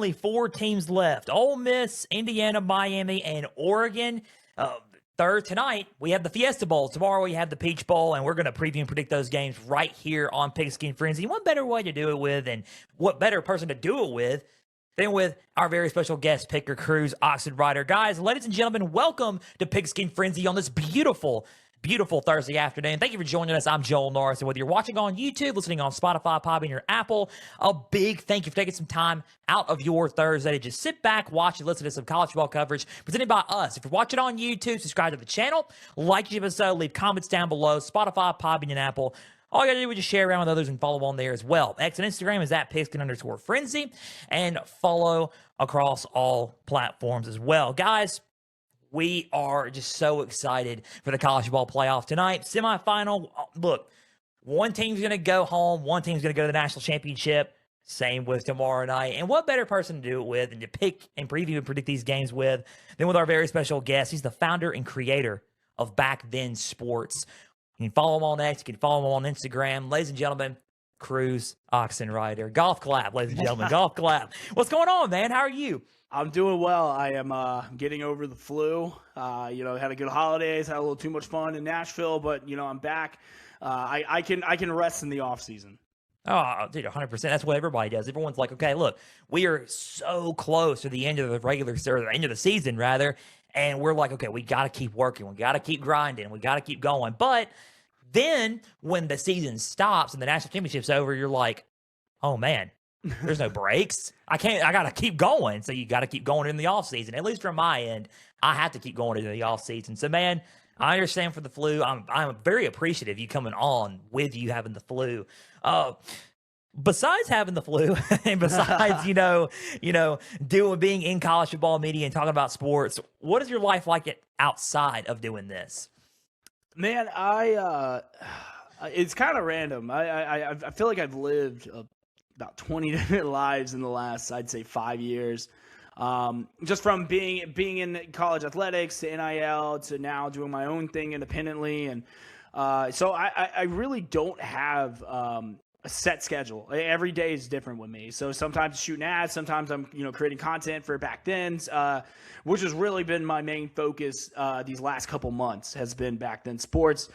only 4 teams left. Ole Miss, Indiana, Miami, and Oregon. Third tonight, we have the Fiesta Bowl. Tomorrow, we have the Peach Bowl, and we're going to preview and predict those games right here on Pigskin Frenzy. What better way to do it with, and what better person to do it with than with our very special guest picker, Cruz, Oxenreider. Guys, ladies and gentlemen, welcome to Pigskin Frenzy on this beautiful Thursday afternoon. Thank you for joining us. I'm Joel Norris, and whether you're watching on YouTube, listening on Spotify, Podbean, or Apple, a big thank you for taking some time out of your Thursday to just sit back, watch, and listen to some college football coverage presented by us. If you're watching on YouTube, subscribe to the channel, like the episode, leave comments down below, Spotify, Podbean, and Apple. All you gotta do is just share around with others and follow on there as well. X and Instagram is at Pigskin_Frenzy, and follow across all platforms as well. Guys, we are just so excited for the college football playoff tonight. Semifinal, look, one team's going to go home. One team's going to go to the national championship. Same with tomorrow night. And what better person to do it with and to pick and preview and predict these games with than with our very special guest. He's the founder and creator of Back Then Sports. You can follow him on X. You can follow him on Instagram. Ladies and gentlemen, Cruz, Oxenreider. Golf clap, ladies and gentlemen. Golf clap. What's going on, man? How are you? I'm doing well. I am getting over the flu. Had a good holidays, had a little too much fun in Nashville, but I'm back. I can rest in the off season. Oh, dude, 100%. That's what everybody does. Everyone's like, okay, look, we are so close to the end of the regular, or the end of the season, rather, and we're like, okay, we got to keep working. We got to keep grinding. We got to keep going. But then when the season stops and the national championship's over, you're like, oh, man. There's no breaks. I got to keep going. So you got to keep going in the off season. At least from my end, I have to keep going into the off season. So man, I understand for the flu. I'm very appreciative you coming on with you having the flu. Besides having the flu and besides, being in college football media and talking about sports, what is your life like outside of doing this? Man, it's kind of random. I feel like I've lived about 20 different lives in the last, I'd say, 5 years. Just from being in college athletics to NIL to now doing my own thing independently. And so I really don't have a set schedule. Every day is different with me. So sometimes shooting ads, sometimes I'm creating content for Back Then, which has really been my main focus these last couple months has been Back Then Sports.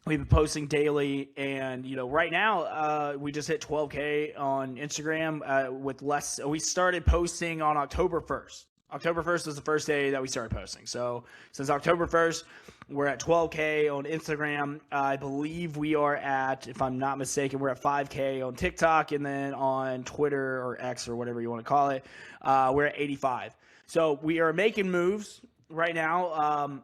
We've been posting daily, and right now we just hit 12K on Instagram with less. We started posting on October 1st. October 1st was the first day that we started posting. So since October 1st, we're at 12K on Instagram. I believe we are at, if I'm not mistaken, we're at 5K on TikTok, and then on Twitter or X or whatever you want to call it, we're at 85. So we are making moves right now.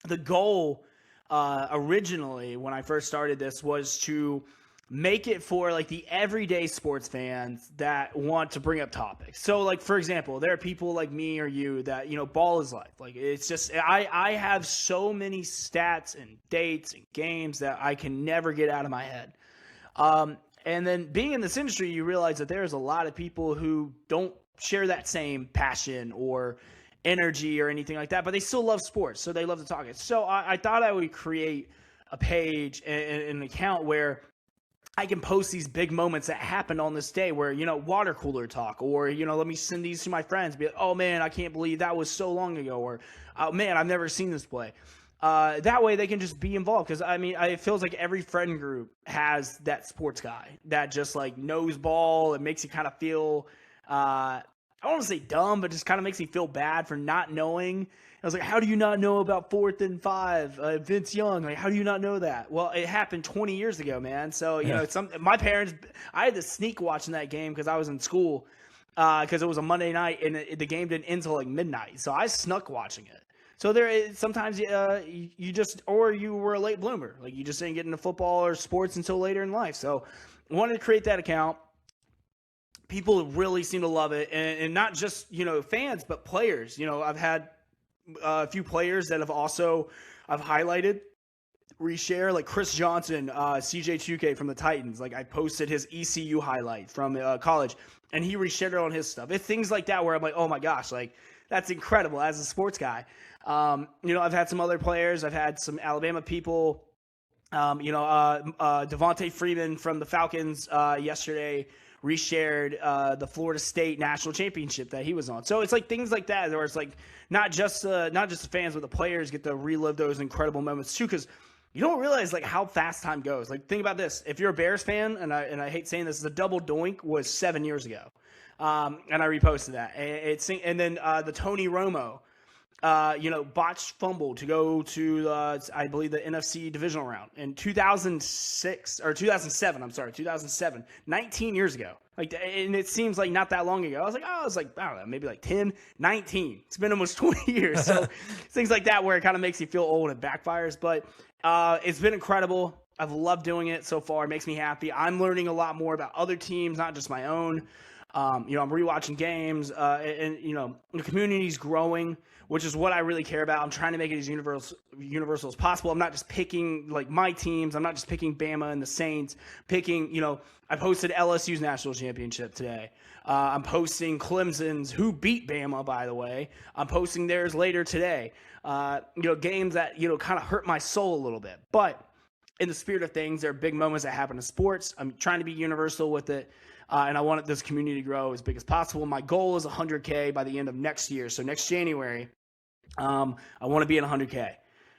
The goal originally, when I first started this, was to make it for like the everyday sports fans that want to bring up topics. So like, for example, there are people like me or you that, ball is life. Like it's just, I have so many stats and dates and games that I can never get out of my head. And then being in this industry, you realize that there's a lot of people who don't share that same passion or energy or anything like that, but they still love sports, so they love to talk it. So I thought I would create a page and an account where I can post these big moments that happened on this day where, water cooler talk, or, let me send these to my friends, be like, oh man, I can't believe that was so long ago, or, oh man, I've never seen this play. That way they can just be involved. Cause it feels like every friend group has that sports guy that just like knows ball and makes you kind of feel, I don't want to say dumb, but just kind of makes me feel bad for not knowing. I was like, how do you not know about 4th and 5, Vince Young? Like, how do you not know that? Well, it happened 20 years ago, man. So, my parents, I had to sneak watching that game because I was in school because it was a Monday night and the game didn't end until like midnight. So I snuck watching it. So there is sometimes you just, or you were a late bloomer. Like you just didn't get into football or sports until later in life. So I wanted to create that account. People really seem to love it, and not just fans, but players. I've had a few players that I've highlighted, reshare, like Chris Johnson, CJ Chuke from the Titans. Like I posted his ECU highlight from college, and he reshared it on his stuff. It's things like that where I'm like, oh my gosh, like that's incredible as a sports guy. I've had some other players. I've had some Alabama people. Devontae Freeman from the Falcons yesterday reshared the Florida State national championship that he was on. So it's like things like that, where it's like not just the fans, but the players get to relive those incredible moments too, because you don't realize like how fast time goes. Like think about this: if you're a Bears fan, and I hate saying this, the double doink was 7 years ago, and I reposted that. And then the Tony Romo, botched fumble to go to I believe the NFC divisional round in 2007. I'm sorry, 2007, 19 years ago. Like, and it seems like not that long ago. I was like, I don't know, maybe like 10, 19. It's been almost 20 years. So things like that where it kind of makes you feel old and backfires. But it's been incredible. I've loved doing it so far. It makes me happy. I'm learning a lot more about other teams, not just my own. I'm rewatching games, and the community's growing, which is what I really care about. I'm trying to make it as universal as possible. I'm not just picking like my teams. I'm not just picking Bama and the Saints. I posted LSU's national championship today. I'm posting Clemson's, who beat Bama, by the way. I'm posting theirs later today. Games that kind of hurt my soul a little bit, but in the spirit of things, there are big moments that happen in sports. I'm trying to be universal with it. And I want this community to grow as big as possible. My goal is 100K by the end of next year. So next January, I want to be at 100K.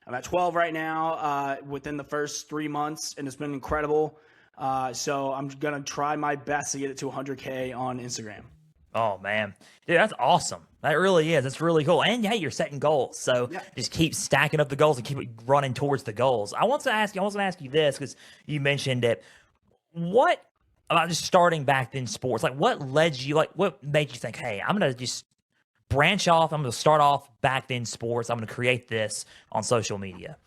I'm at 12 right now within the first 3 months, and it's been incredible. So I'm going to try my best to get it to 100K on Instagram. Oh, man. Dude, that's awesome. That really is. That's really cool. And, you're setting goals. So just keep stacking up the goals and keep running towards the goals. I want to ask you this, because you mentioned it. What about just starting back in sports? Like, what made you think, hey, I'm going to just branch off. I'm going to start off back in sports. I'm going to create this on social media.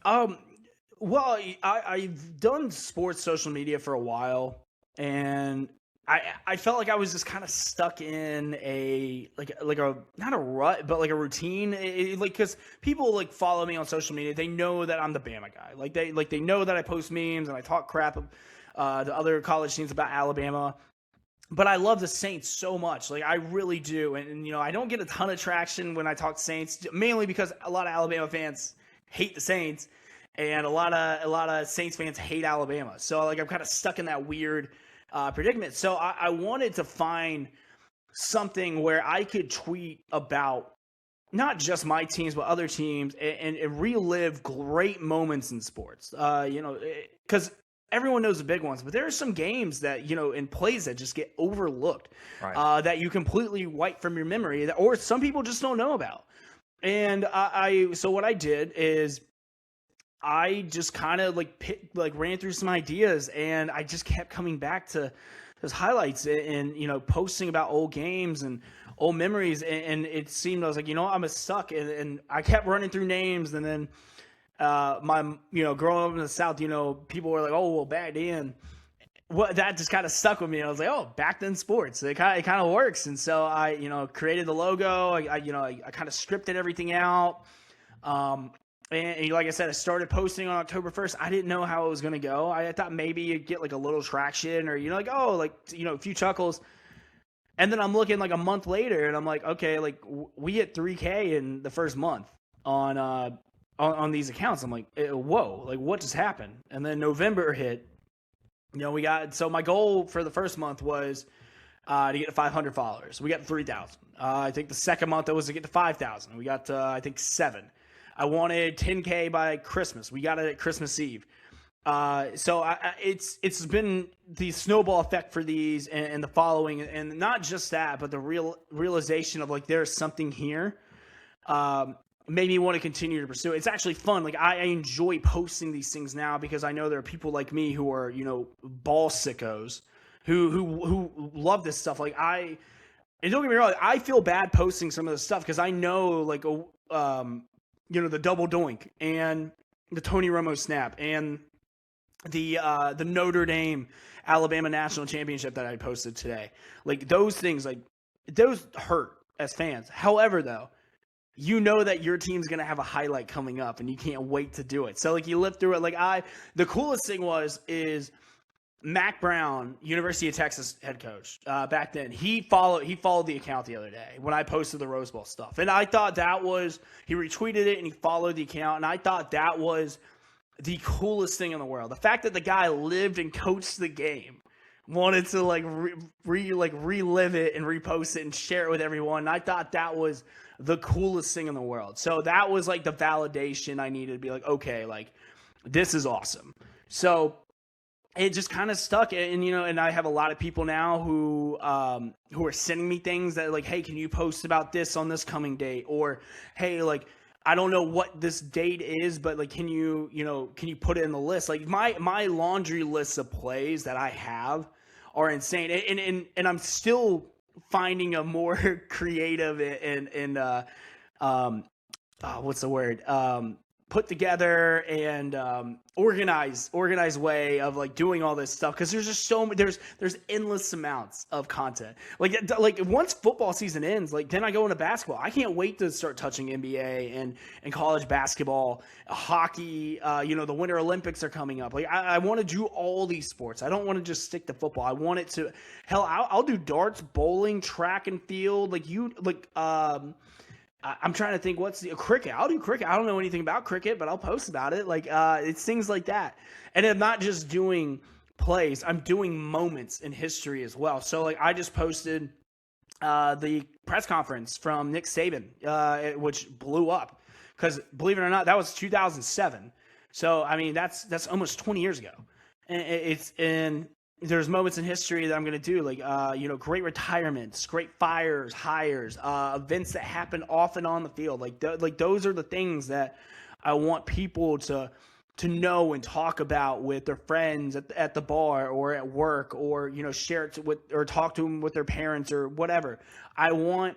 Well, I've done sports social media for a while, and I felt like I was just kind of stuck in a not a rut, but like a routine. Because people follow me on social media, they know that I'm the Bama guy. They know that I post memes and I talk crap to other college teams about Alabama. But I love the Saints so much. I really do. And I don't get a ton of traction when I talk Saints, mainly because a lot of Alabama fans hate the Saints, and a lot of Saints fans hate Alabama. So I'm kind of stuck in that weird predicament. So I wanted to find something where I could tweet about not just my teams, but other teams, and relive great moments in sports. Because everyone knows the big ones, but there are some games that, in plays that just get overlooked, right, that you completely wipe from your memory, or some people just don't know about. And so what I did is I just kind of ran through some ideas, and I just kept coming back to those highlights and posting about old games and old memories. And it seemed, I was like, I'm a suck. And I kept running through names, and then growing up in the South, people were like, oh, well, back then, that just kind of stuck with me. I was like, oh, back then sports, it kind of works. And so I, created the logo. I kind of scripted everything out. And like I said, I started posting on October 1st. I didn't know how it was going to go. I thought maybe you'd get a little traction, or, a few chuckles. And then I'm looking a month later, and I'm like, okay, we hit 3K in the first month on these accounts. I'm like, whoa, what just happened? And then November hit. So my goal for the first month was to get to 500 followers. We got 3,000. I think the second month it was to get to 5,000. We got I think 7. I wanted 10K by Christmas. We got it at Christmas Eve. So it's been the snowball effect for these and the following, and not just that, but the realization of there's something here. Made me want to continue to pursue it. It's actually fun. I enjoy posting these things now because I know there are people like me who are, ball sickos who love this stuff. And don't get me wrong, I feel bad posting some of this stuff because I know the double doink and the Tony Romo snap and the Notre Dame Alabama national championship that I posted today. Those things, those hurt as fans. However, though, that your team's going to have a highlight coming up and you can't wait to do it. So you live through it. The coolest thing is Mac Brown, University of Texas head coach, back then, he followed the account the other day when I posted the Rose Bowl stuff. And I thought he retweeted it and he followed the account. And I thought that was the coolest thing in the world. The fact that the guy lived and coached the game wanted to like relive it and repost it and share it with everyone. And I thought that was the coolest thing in the world. So that was like the validation I needed to be like, okay, like this is awesome. So it just kind of stuck. And, you know, and I have a lot of people now who are sending me things that like, hey, can you post about this on this coming date? Or, hey, like, I don't know what this date is, but like, can you put it in the list? Like my laundry list of plays that I have are insane. And I'm still finding a more creative and what's the word? Put together and organized way of like doing all this stuff, because there's just there's endless amounts of content. Like once football season ends, like then I go into basketball. I can't wait to start touching NBA and college basketball, hockey. The Winter Olympics are coming up. Like I want to do all these sports. I don't want to just stick to football. I want it to I'll do darts, bowling, track and field. I'm trying to think what's the cricket. I'll do cricket. I don't know anything about cricket, but I'll post about it. Like it's things like that. And I'm not just doing plays. I'm doing moments in history as well. So like I just posted the press conference from Nick Saban, which blew up because believe it or not, that was 2007. So I mean that's almost 20 years ago. And there's moments in history that I'm going to do, like, great retirements, great fires, hires, events that happen off and on the field. Like those are the things that I want people to know and talk about with their friends at the bar or at work, or, share it or talk to them with their parents or whatever. I want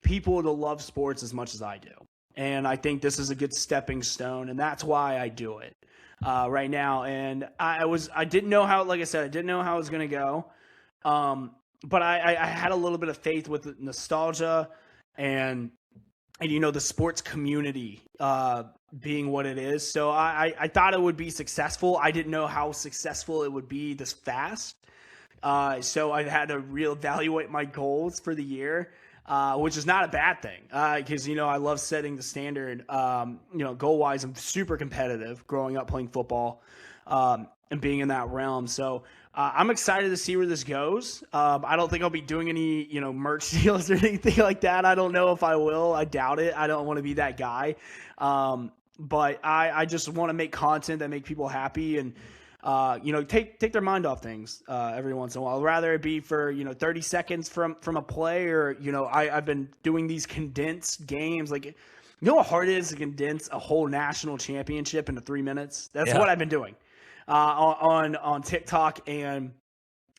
people to love sports as much as I do. And I think this is a good stepping stone, and that's why I do it. Right now, and I didn't know how, like I said, I didn't know how it was going to go, but I had a little bit of faith with the nostalgia and the sports community being what it is. So I thought it would be successful. I didn't know how successful it would be this fast, so I had to reevaluate my goals for the year. Which is not a bad thing, because, I love setting the standard. Goal-wise, I'm super competitive growing up playing football and being in that realm. So I'm excited to see where this goes. I don't think I'll be doing any, merch deals or anything like that. I don't know if I will. I doubt it. I don't want to be that guy. But I just want to make content that make people happy and, take their mind off things every once in a while. Rather it be for 30 seconds from a play, or I've been doing these condensed games. Like, how hard it is to condense a whole national championship into 3 minutes. That's what I've been doing on TikTok and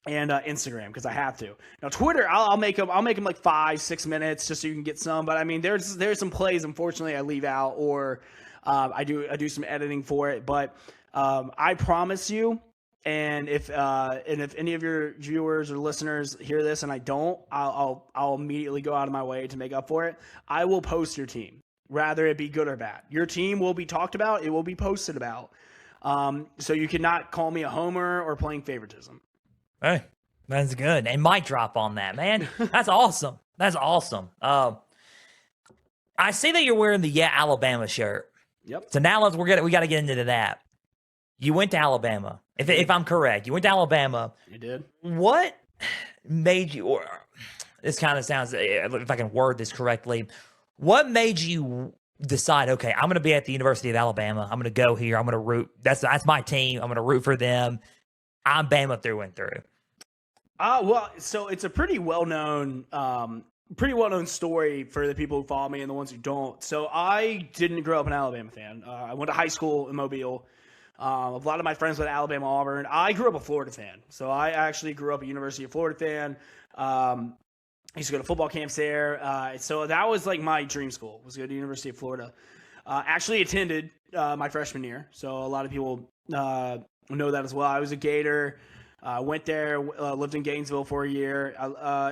Instagram, because I have to. Now Twitter, I'll make them like 5-6 minutes just so you can get some. But I mean, there's some plays unfortunately I leave out, or I do some editing for it, but. I promise you, and if any of your viewers or listeners hear this and I don't, I'll immediately go out of my way to make up for it. I will post your team, rather it be good or bad. Your team will be talked about. It will be posted about. So you cannot call me a homer or playing favoritism. Hey, that's good. And mic drop on that, man. That's awesome. That's awesome. I see that you're wearing the Alabama shirt. Yep. So now we got to get into that. You went to Alabama, if I'm correct. You went to Alabama. You did. What made you, or this kind of sounds, if I can word this correctly, what made you decide, okay, I'm going to be at the University of Alabama. I'm going to go here. I'm going to root. That's my team. I'm going to root for them. I'm Bama through and through. Well, so it's a pretty well-known story for the people who follow me and the ones who don't. So I didn't grow up an Alabama fan. I went to high school in Mobile. A lot of my friends went to Alabama, Auburn. I grew up a Florida fan. So I actually grew up a University of Florida fan. I used to go to football camps there. So that was like my dream school, was to go to the University of Florida. Actually attended my freshman year. So a lot of people know that as well. I was a Gator. Went there, lived in Gainesville for a year.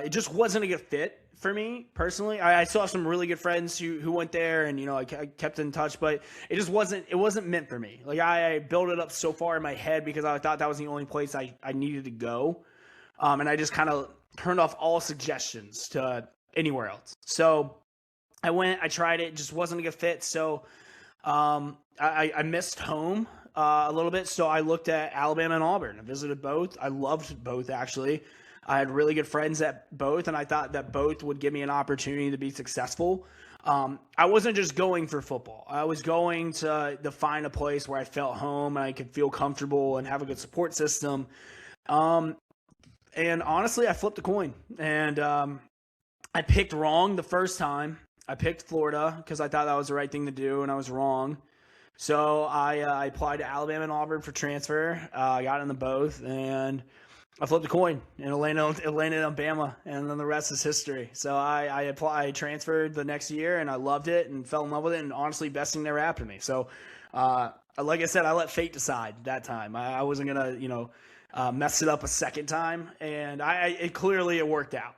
It just wasn't a good fit for me personally. I saw some really good friends who went there, and I kept in touch, but it wasn't meant for me. Like I built it up so far in my head because I thought that was the only place I needed to go, and I just kind of turned off all suggestions to anywhere else. So I went, I tried it, just wasn't a good fit. So I missed home a little bit. So I looked at Alabama and Auburn. I visited both. I loved both, actually. I had really good friends at both, and I thought that both would give me an opportunity to be successful. I wasn't just going for football. I was going to find a place where I felt home and I could feel comfortable and have a good support system. And honestly, I flipped a coin. And I picked wrong the first time. I picked Florida because I thought that was the right thing to do, and I was wrong. So I applied to Alabama and Auburn for transfer. I got into both, and I flipped a coin and it landed on Bama, and then the rest is history. So I transferred the next year, and I loved it and fell in love with it, and honestly, best thing never happened to me. So, like I said, I let fate decide that time. I wasn't gonna, mess it up a second time, and it clearly worked out.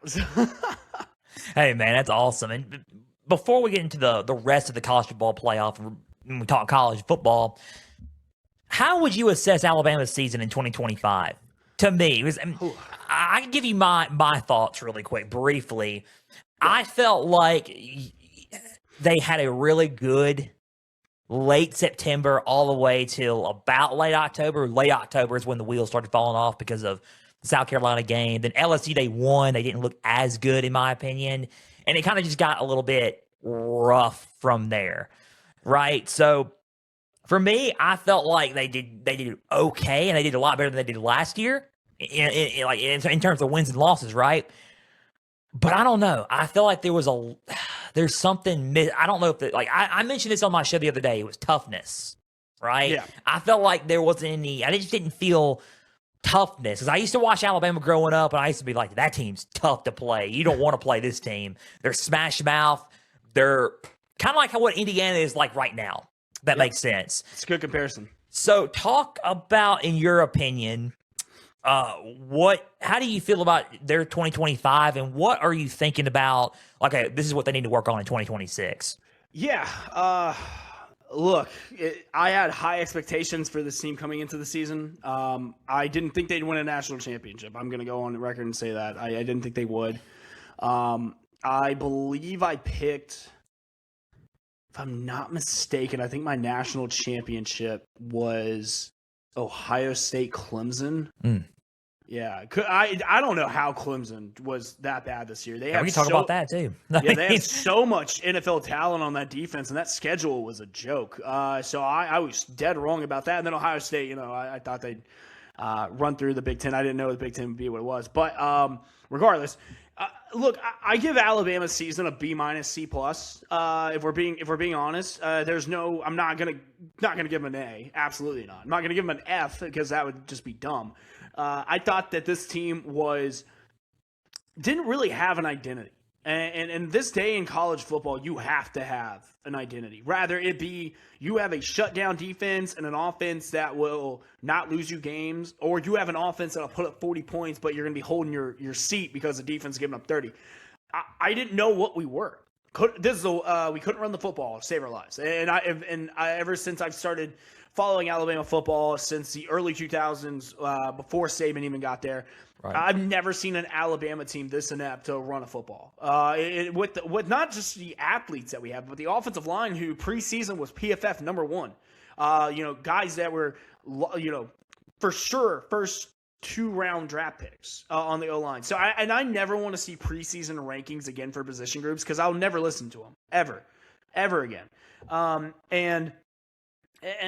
Hey, man, that's awesome. And before we get into the rest of the college football playoff, when we talk college football, how would you assess Alabama's season in 2025? To me, I can give you my thoughts really quick, briefly. I felt like they had a really good late September all the way till about late October. Late October is when the wheels started falling off because of the South Carolina game. Then LSU, they won. They didn't look as good, in my opinion. And it kind of just got a little bit rough from there, right? So for me, I felt like they did okay, and they did a lot better than they did last year, in terms of wins and losses, right? But I don't know. I feel like there's something. I don't know if I mentioned this on my show the other day. It was toughness, right? Yeah. I felt like there wasn't any. I just didn't feel toughness, because I used to watch Alabama growing up, and I used to be like, that team's tough to play. You don't want to play this team. They're smash mouth. They're kind of like what Indiana is like right now. That makes sense. It's a good comparison. So talk about, in your opinion, how do you feel about their 2025, and what are you thinking about? Okay, this is what they need to work on in 2026. Yeah. Look, I had high expectations for this team coming into the season. I didn't think they'd win a national championship. I'm going to go on the record and say that. I didn't think they would. I believe I picked, if I'm not mistaken, I think my national championship was Ohio State Clemson. Yeah, I don't know how Clemson was that bad this year. We can talk about that too. Yeah, they had so much NFL talent on that defense, and that schedule was a joke. So I was dead wrong about that. And then Ohio State, I thought they'd run through the Big Ten. I didn't know the Big Ten would be what it was. But regardless, look, I give Alabama's season a B-, C+. If we're being honest, I'm not gonna give them an A. Absolutely not. I'm not gonna give them an F, because that would just be dumb. I thought that this team didn't really have an identity. And this day in college football, you have to have an identity. Rather it be you have a shutdown defense and an offense that will not lose you games, or you have an offense that will put up 40 points, but you're going to be holding your seat because the defense is giving up 30. I didn't know what we were. We couldn't run the football to save our lives. And I ever since I've started following Alabama football since the early 2000s, before Saban even got there, right, I've never seen an Alabama team this inept to run a football. With not just the athletes that we have, but the offensive line, who preseason was PFF #1. Guys that were, for sure first 2-round draft picks on the O-line. So I never want to see preseason rankings again for position groups, because I'll never listen to them ever again. And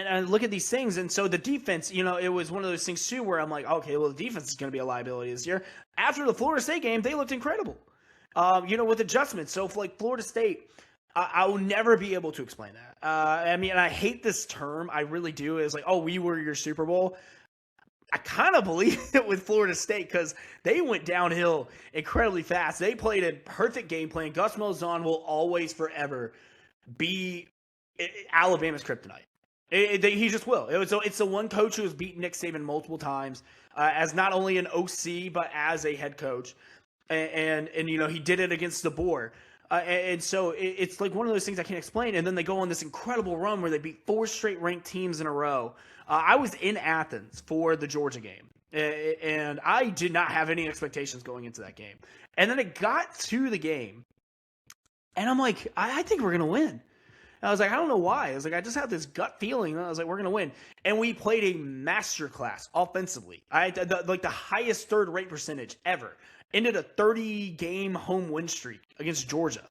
I look at these things, and so the defense, it was one of those things too where I'm like, okay, well, the defense is going to be a liability this year. After the Florida State game, they looked incredible, with adjustments. So for Florida State, I will never be able to explain that. I hate this term. I really do. It's like, oh, we were your Super Bowl. I kind of believe it with Florida State, because they went downhill incredibly fast. They played a perfect game plan. Gus Malzahn will always, forever be Alabama's kryptonite. He just will. It's the one coach who has beaten Nick Saban multiple times, as not only an OC but as a head coach, and he did it against the Boar, and so it's like one of those things I can't explain. And then they go on this incredible run where they beat 4 straight ranked teams in a row. I was in Athens for the Georgia game, and I did not have any expectations going into that game. And then it got to the game, and I'm like, I think we're gonna win. And I was like, I don't know why. I was like, I just have this gut feeling. And I was like, we're going to win. And we played a masterclass offensively. The highest third rate percentage ever. Ended a 30-game home win streak against Georgia.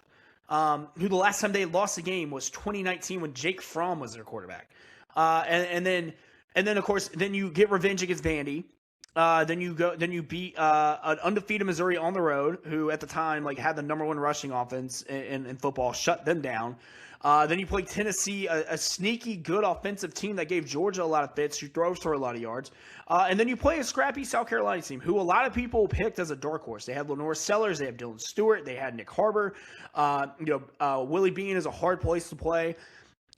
Who the last time they lost a game was 2019 when Jake Fromm was their quarterback. And then of course, then you get revenge against Vandy. Then you beat an undefeated Missouri on the road, who at the time had the number 1 rushing offense in football, shut them down. Then you play Tennessee, a sneaky good offensive team that gave Georgia a lot of fits, who throws for a lot of yards. And then you play a scrappy South Carolina team, who a lot of people picked as a dark horse. They had Lenore Sellers, they have Dylan Stewart, they had Nick Harbor. Willie Bean is a hard place to play.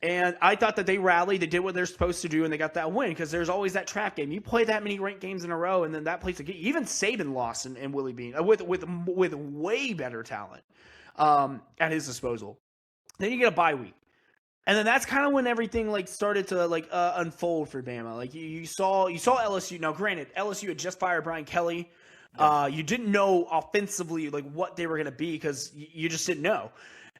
And I thought that they rallied, they did what they're supposed to do, and they got that win, because there's always that trap game. You play that many ranked games in a row, and then that plays a game. Even Saban lost in Willie Bean with way better talent at his disposal. Then you get a bye week. And then that's kind of when everything started to unfold for Bama. You saw LSU. Now, granted, LSU had just fired Brian Kelly. Yeah. You didn't know offensively what they were going to be, because you just didn't know.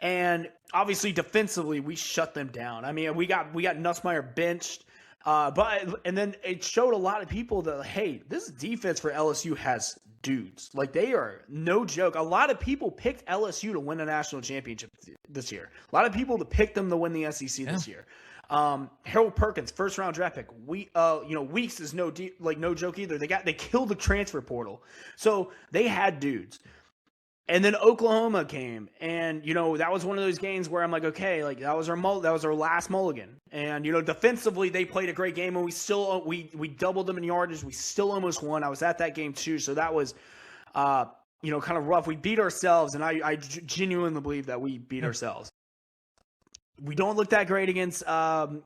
And obviously defensively, we shut them down. I mean, we got Nussmeier benched. And then it showed a lot of people that, hey, this defense for LSU has dudes. They are no joke. A lot of people picked LSU to win a national championship this year. A lot of people to pick them to win the SEC this year. Harold Perkins, first round draft pick. Weeks is no joke either. They killed the transfer portal. So they had dudes. And then Oklahoma came, and that was one of those games where I'm like, okay, that was our last mulligan. And defensively they played a great game, and we still we doubled them in yardage. We still almost won. I was at that game too, so that was kind of rough. We beat ourselves, and I genuinely believe that we beat ourselves. We don't look that great against Eastern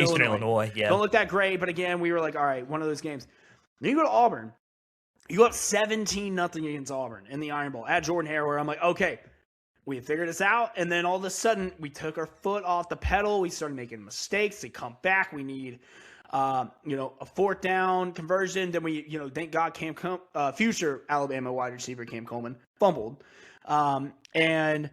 Illinois. Yeah, don't look that great, but again, we were like, all right, one of those games. Then you go to Auburn. You go up 17-0 against Auburn in the Iron Bowl at Jordan Hare, where I'm like, okay, we figured this out. And then all of a sudden, we took our foot off the pedal. We started making mistakes. They come back. We need, a 4th down conversion. Then we, thank God, future Alabama wide receiver Cam Coleman fumbled. And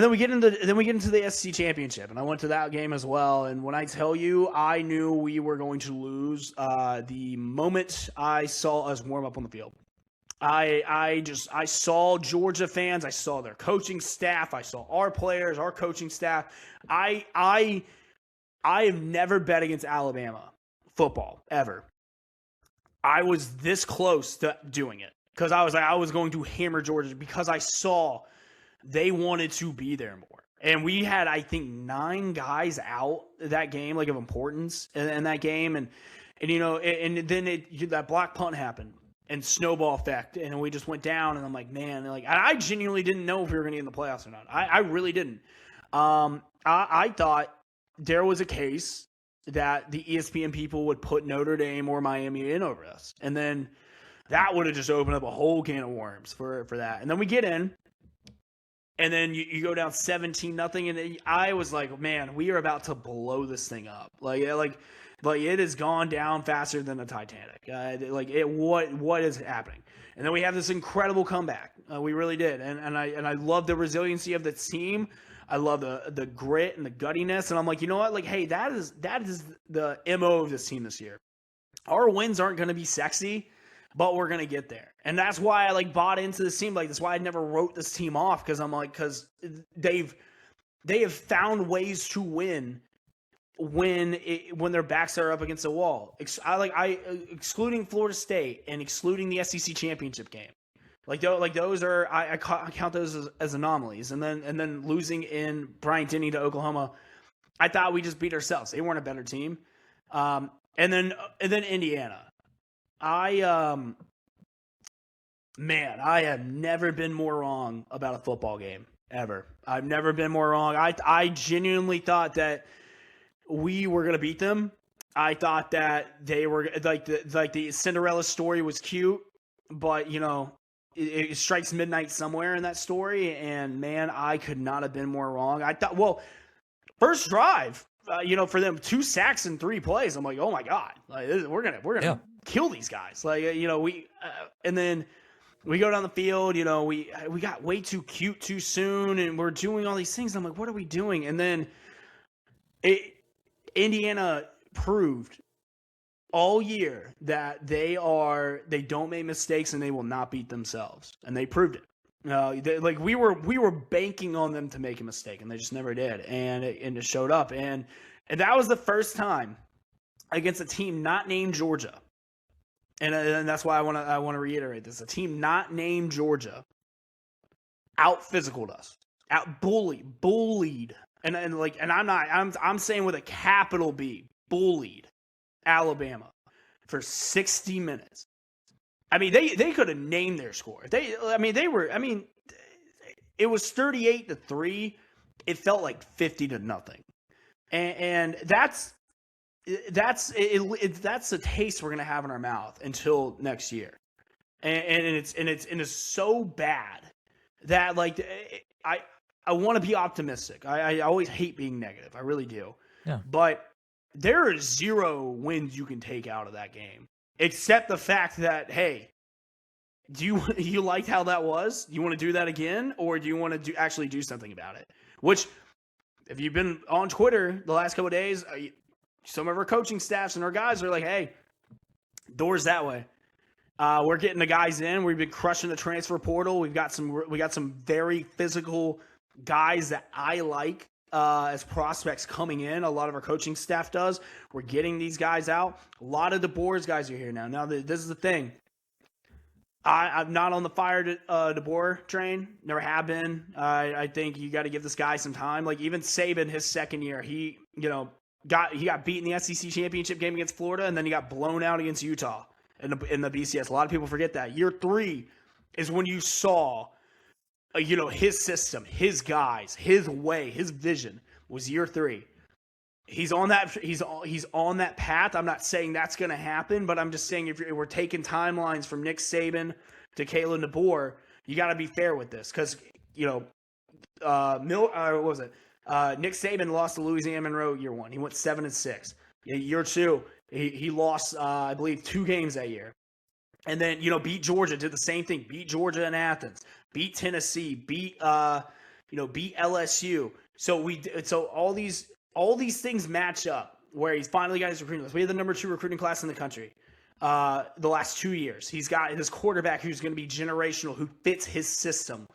then we get into the SEC championship, and I went to that game as well. And when I tell you, I knew we were going to lose the moment I saw us warm up on the field. I saw Georgia fans, I saw their coaching staff, I saw our players, our coaching staff. I have never bet against Alabama football ever. I was this close to doing it, because I was going to hammer Georgia, because I saw they wanted to be there more. And we had, I think, 9 guys out that game, of importance in that game. And then that block punt happened, and snowball effect. And we just went down, and I'm like, man, I genuinely didn't know if we were going to get in the playoffs or not. I really didn't. I thought there was a case that the ESPN people would put Notre Dame or Miami in over us. And then that would have just opened up a whole can of worms for that. And then we get in. And then you go down 17-0, and I was like, man, we are about to blow this thing up. It has gone down faster than the Titanic. What is happening? And then we have this incredible comeback. We really did, and I love the resiliency of the team. I love the grit and the guttiness, and I'm like, you know what? Hey, that is the MO of this team this year. Our wins aren't going to be sexy, but we're going to get there. And that's why I bought into this team. That's why I never wrote this team off, because they have found ways to win when their backs are up against the wall. Excluding Florida State and excluding the SEC championship game. Those are, I count those as anomalies. And then losing in Bryant-Denny to Oklahoma, I thought we just beat ourselves. They weren't a better team. And then Indiana. I have never been more wrong about a football game, ever. I've never been more wrong. I genuinely thought that we were going to beat them. I thought that they were the Cinderella story was cute, but it strikes midnight somewhere in that story. And man, I could not have been more wrong. I thought, first drive, for them, 2 sacks in 3 plays. I'm like, oh my God, we're gonna kill these guys. And then we go down the field, you know, we got way too cute too soon, and we're doing all these things. I'm like, what are we doing? And then Indiana proved all year that they don't make mistakes and they will not beat themselves, and they proved it. We were banking on them to make a mistake, and they just never did, and it showed up, and that was the first time against a team not named Georgia, and that's why I want to reiterate this: a team not named Georgia out physicaled us, out bullied, and I'm saying with a capital B, bullied Alabama for 60 minutes. I mean, they could have named their score. It was 38-3. It felt like 50-0. And that's the taste we're going to have in our mouth until next year. And it's so bad that, like, I want to be optimistic. I always hate being negative. I really do. Yeah. But there are 0 wins you can take out of that game, except the fact that, hey, you liked how that was? Do you want to do that again, or do you want to actually do something about it? Which, if you've been on Twitter the last couple of days, some of our coaching staffs and our guys are like, hey, doors that way. We're getting the guys in. We've been crushing the transfer portal. We got some very physical guys that I like as prospects coming in. A lot of our coaching staff does. We're getting these guys out. A lot of DeBoer's guys are here now. Now, this is the thing. I'm not on the fire DeBoer train. Never have been. I think you got to give this guy some time. Like, even Saban, his second year, he got beat in the SEC championship game against Florida, and then he got blown out against Utah in the BCS. A lot of people forget that. Year 3 is when you saw his system, his guys, his way, his vision was year 3. He's on that. He's on that path. I'm not saying that's going to happen, but I'm just saying if we're taking timelines from Nick Saban to Kalen DeBoer, you got to be fair with this, because Nick Saban lost to Louisiana Monroe year 1. He went 7-6. Year 2, he lost I believe 2 games that year. And then, beat Georgia, did the same thing. Beat Georgia in Athens, beat Tennessee, beat LSU. So all these things match up where he's finally got his recruiting list. We had the number 2 recruiting class in the country the last 2 years. He's got his quarterback who's going to be generational, who fits his system.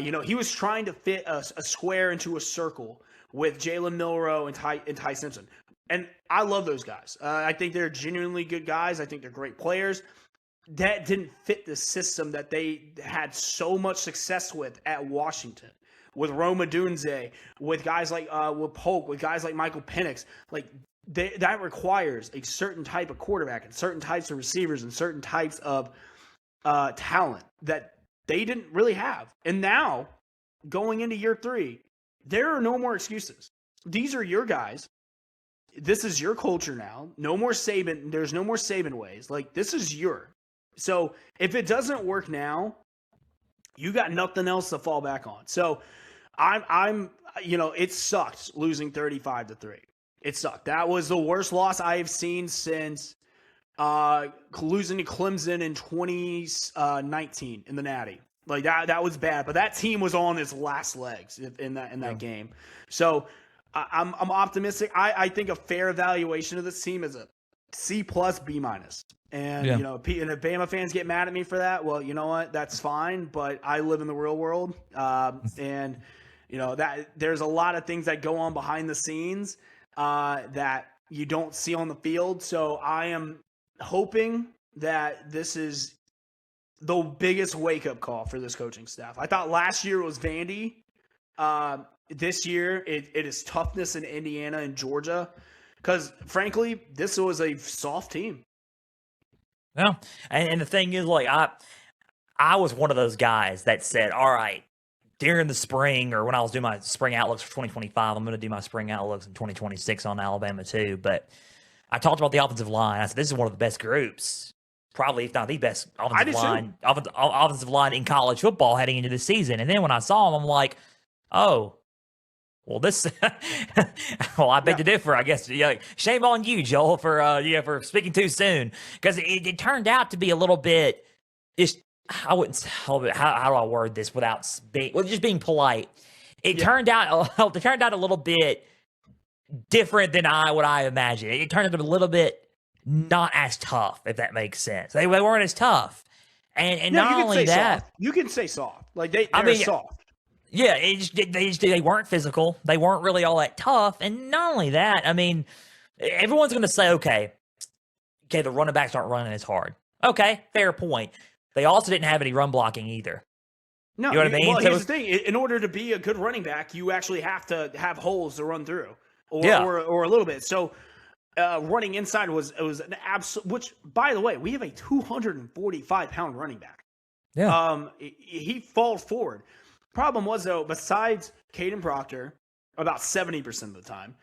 He was trying to fit a square into a circle with Jalen Milroe and Ty Simpson. And I love those guys. I think they're genuinely good guys. I think they're great players. That didn't fit the system that they had so much success with at Washington, with Roma Dunze, with guys like with Polk, with guys like Michael Penix. Like, that requires a certain type of quarterback and certain types of receivers and certain types of talent that they didn't really have. And now, going into year 3, there are no more excuses. These are your guys. This is your culture now. No more Saban. There's no more Saban ways. Like, this is your. So if it doesn't work now, you got nothing else to fall back on. So it sucked losing 35-3. It sucked. That was the worst loss I have seen since losing to Clemson in 2019 in the Natty. Like, that was bad. But that team was on its last legs in that game. So I'm optimistic. I think a fair evaluation of this team is a C+, B-. And, and if Bama fans get mad at me for that, well, you know what? That's fine. But I live in the real world. And, that there's a lot of things that go on behind the scenes that you don't see on the field. So I am hoping that this is the biggest wake-up call for this coaching staff. I thought last year was Vandy. This year, it is toughness in Indiana and Georgia. Because, frankly, this was a soft team. Yeah, and the thing is, like, I was one of those guys that said, all right, during the spring, or when I was doing my spring outlooks for 2025, I'm going to do my spring outlooks in 2026 on Alabama too. But I talked about the offensive line. I said, this is one of the best groups, probably if not the best offensive line in college football heading into the season. And then when I saw them, I'm like, oh, well, this, well, I beg to differ, I guess. Shame on you, Joel, for speaking too soon, because it turned out to be a little bit I wouldn't tell it. How do I word this without just being polite? It turned out a little bit different than what I imagined. It turned out a little bit not as tough, if that makes sense. They weren't as tough, and No, not only that, soft. You can say soft. Like they're soft. Yeah, they weren't physical. They weren't really all that tough, and not only that, I mean, everyone's going to say, okay, the running backs aren't running as hard. Okay, fair point. They also didn't have any run blocking either. No, you know what I mean? Well, here's the thing: in order to be a good running back, you actually have to have holes to run through, or a little bit. So, running inside was an absolute. Which, by the way, we have a 245-pound running back. Yeah. He falls forward. Problem was though, besides Caden Proctor, about 70% of the time,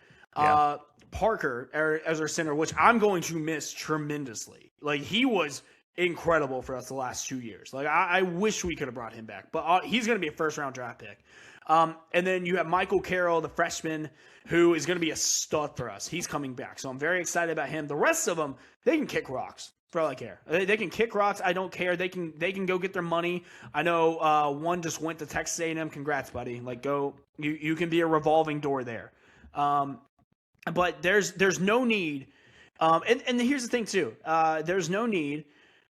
Parker as our center, which I'm going to miss tremendously. Like he was incredible for us the last 2 years. Like I wish we could have brought him back, but he's going to be a first-round draft pick. And then you have Michael Carroll, the freshman, who is going to be a stud for us. He's coming back, so I'm very excited about him. The rest of them, they can kick rocks for all I care. They can kick rocks. I don't care. They can go get their money. I know one just went to Texas A&M. Congrats, buddy. Like go. You can be a revolving door there. But there's no need. And here's the thing too. There's no need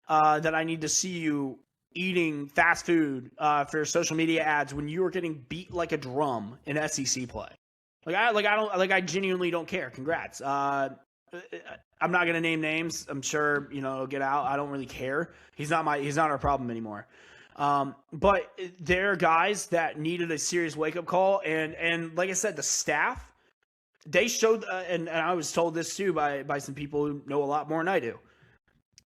that I need to see you eating fast food for social media ads when you are getting beat like a drum in SEC play. I genuinely don't care. Congrats. I'm not gonna name names. I'm sure it'll get out. I don't really care. He's not our problem anymore. But there are guys that needed a serious wake up call, and like I said, the staff, they showed, and I was told this too by some people who know a lot more than I do.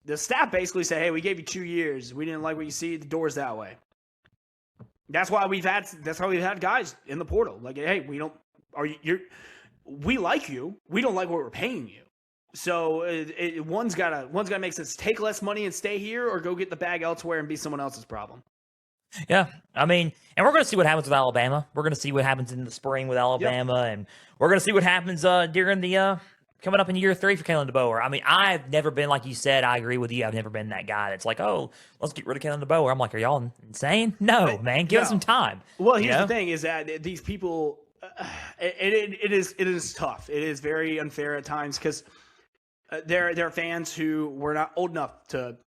The staff basically said, "Hey, we gave you 2 years. We didn't like what you see. The door's that way." That's why we've had guys in the portal. Like, hey, we like you. We don't like what we're paying you. So one's gotta make sense. Take less money and stay here, or go get the bag elsewhere and be someone else's problem. Yeah, I mean, and we're going to see what happens with Alabama. We're going to see what happens in the spring with Alabama, and we're going to see what happens during the coming up in year 3 for Kalen DeBoer. I mean, I've never been, like you said, I agree with you. I've never been that guy that's like, oh, let's get rid of Kalen DeBoer. I'm like, are y'all insane? No, man, give us some time. Well, here's the thing: is that these people, it is tough. It is very unfair at times because there are fans who were not old enough to,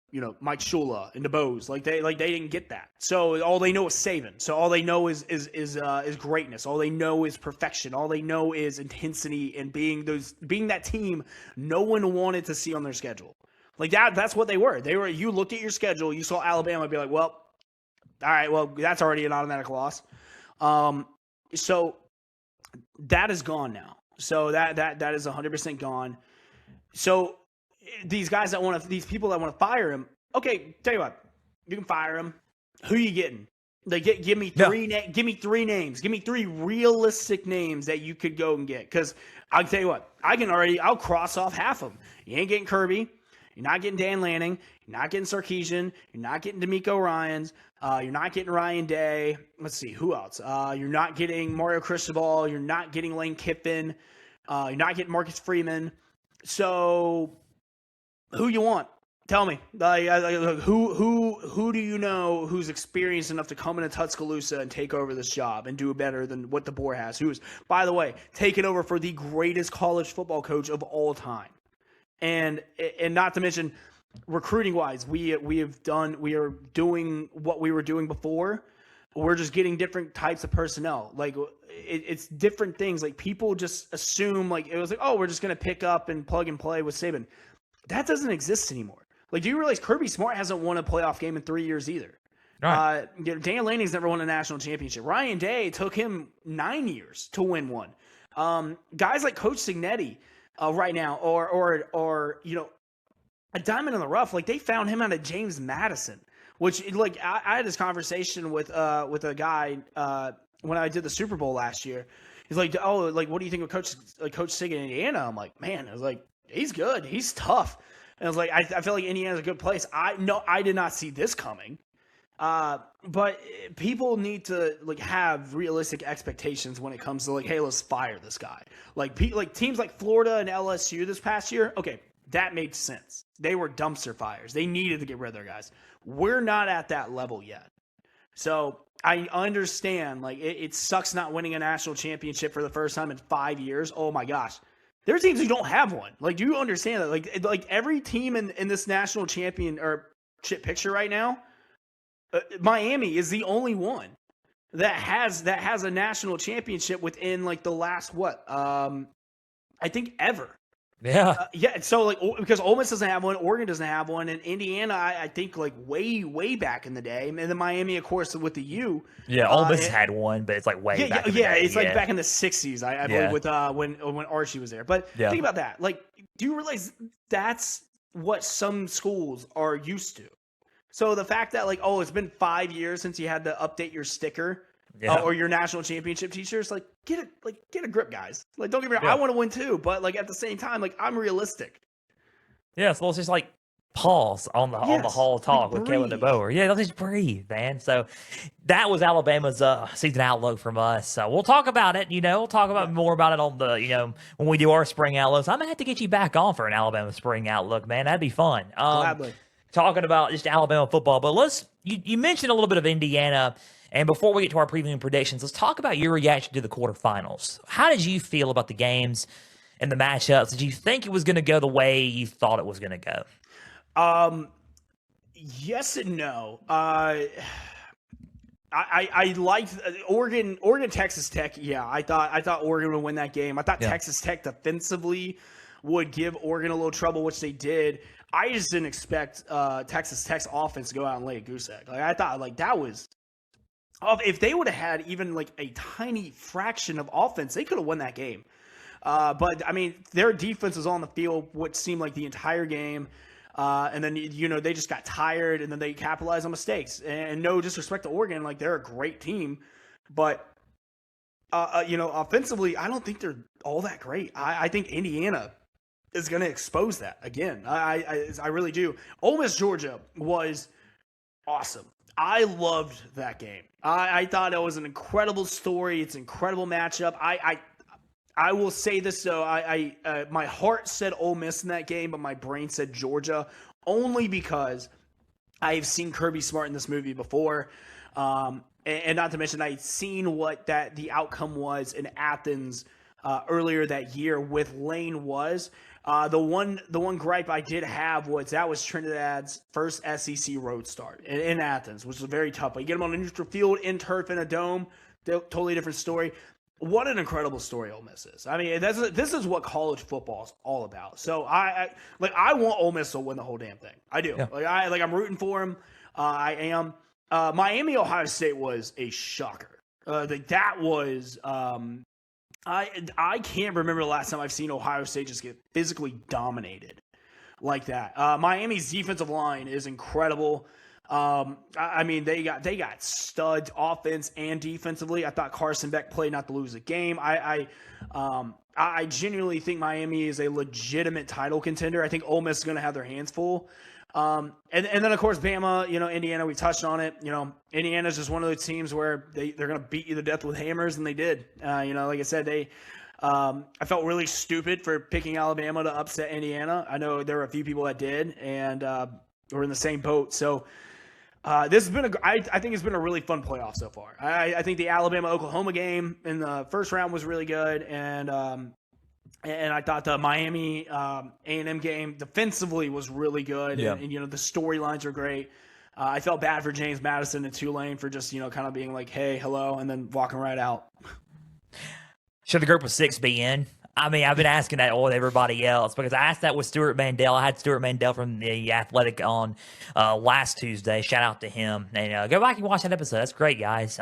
Mike Shula and DeBose. Like they didn't get that. So all they know is Saban. So all they know is greatness. All they know is perfection. All they know is intensity and being that team no one wanted to see on their schedule. Like that's what they were. You looked at your schedule, you saw Alabama, be like, well, all right, well, that's already an automatic loss. So that is gone now. So that is 100% gone. So these people that want to fire him, okay, tell you what, you can fire him. Who you getting? Like, give me three names. Give me 3 realistic names that you could go and get. Because I'll tell you what, I'll cross off half of them. You ain't getting Kirby. You're not getting Dan Lanning. You're not getting Sarkisian. You're not getting D'Amico Ryans. You're not getting Ryan Day. Let's see, who else? You're not getting Mario Cristobal. You're not getting Lane Kiffin. You're not getting Marcus Freeman. So, who you want? Tell me. Who do you know who's experienced enough to come into Tuscaloosa and take over this job and do better than what DeBoer has? Who is, by the way, taken over for the greatest college football coach of all time, and not to mention recruiting wise, we are doing what we were doing before. We're just getting different types of personnel. Like it's different things. Like people just assume like it was like, oh, we're just gonna pick up and plug and play with Saban. That doesn't exist anymore. Like, do you realize Kirby Smart hasn't won a playoff game in 3 years either? Right. Dan Lanning's never won a national championship. Ryan Day took him 9 years to win one. Guys like Coach Signetti right now, or a diamond in the rough. Like they found him out of James Madison. Which, like, I had this conversation with a guy when I did the Super Bowl last year. He's like, oh, like, what do you think of Coach Sig in Indiana? I'm like, man, I was like, he's good. He's tough. And I was like, I feel like Indiana's a good place. I did not see this coming. But people need to, like, have realistic expectations when it comes to, like, hey, let's fire this guy. Like teams like Florida and LSU this past year, okay, that made sense. They were dumpster fires. They needed to get rid of their guys. We're not at that level yet. So I understand, like, it sucks not winning a national championship for the first time in 5 years. Oh my gosh. There are teams who don't have one. Like, do you understand that? Like every team in this national championship picture right now, Miami is the only one that has a national championship within like the last I think ever. Yeah. Yeah. So like because Ole Miss doesn't have one, Oregon doesn't have one, and Indiana I think like way back in the day, and then Miami of course with the U. Yeah, Ole Miss had one, but it's like way back. In the day. It's like back in the '60s, I believe, with when Archie was there. But think about that. Like, do you realize that's what some schools are used to? So the fact that like, oh, it's been 5 years since you had to update your sticker or your national championship t-shirts, like get a grip, guys. Like, don't get me wrong, I want to win too, but like at the same time, like I'm realistic. Yeah, so let's just like pause on the hall talk with Kayla DeBoer. Yeah, let's just breathe, man. So that was Alabama's season outlook from us. So we'll talk about it. We'll talk about more about it on the when we do our spring outlook. So I'm gonna have to get you back on for an Alabama spring outlook, man. That'd be fun. Gladly. Talking about just Alabama football, but you mentioned a little bit of Indiana, and before we get to our preview and predictions, let's talk about your reaction to the quarterfinals. How did you feel about the games and the matchups? Did you think it was going to go the way you thought it was going to go? Yes and no. I liked Oregon, Texas Tech. Yeah, I thought Oregon would win that game. I thought Texas Tech defensively would give Oregon a little trouble, which they did. I just didn't expect Texas Tech's offense to go out and lay a goose egg. Like I thought, like that was, if they would have had even like a tiny fraction of offense, they could have won that game. But I mean, their defense was on the field what seemed like the entire game, and then they just got tired, and then they capitalized on mistakes. And no disrespect to Oregon, like they're a great team, but offensively, I don't think they're all that great. I think Indiana is going to expose that again. I really do. Ole Miss Georgia was awesome. I loved that game. I thought it was an incredible story. It's an incredible matchup. I will say this though. My heart said Ole Miss in that game, but my brain said Georgia only because I've seen Kirby Smart in this movie before. And not to mention I'd seen what the outcome was in Athens earlier that year with Lane was. The one gripe I did have was that was Trinidad's first SEC road start in Athens, which was very tough. But you get them on a neutral field, in turf, in a dome, totally different story. What an incredible story Ole Miss is. I mean, this is what college football is all about. So I want Ole Miss to win the whole damn thing. I do. Yeah. I'm rooting for them. I am. Miami Ohio State was a shocker. That was. I can't remember the last time I've seen Ohio State just get physically dominated like that. Miami's defensive line is incredible. I mean, they got studs offense and defensively. I thought Carson Beck played not to lose a game. I genuinely think Miami is a legitimate title contender. I think Ole Miss is going to have their hands full. And then of course Bama, Indiana, we touched on it. Indiana's just one of those teams where they're going to beat you to death with hammers, and they did. Like I said, I felt really stupid for picking Alabama to upset Indiana. I know there were a few people that did, and we're in the same boat. So this has been I think it's been a really fun playoff so far. I think the Alabama-Oklahoma game in the first round was really good, and I thought the Miami A&M game defensively was really good, and the storylines are great. I felt bad for James Madison and Tulane for just kind of being like, hey, hello, and then walking right out. Should the group of six be in? I mean, I've been asking that with everybody else because I asked that with Stuart Mandel. I had Stuart Mandel from the Athletic on last Tuesday. Shout out to him. And go back and watch that episode. That's great, guys.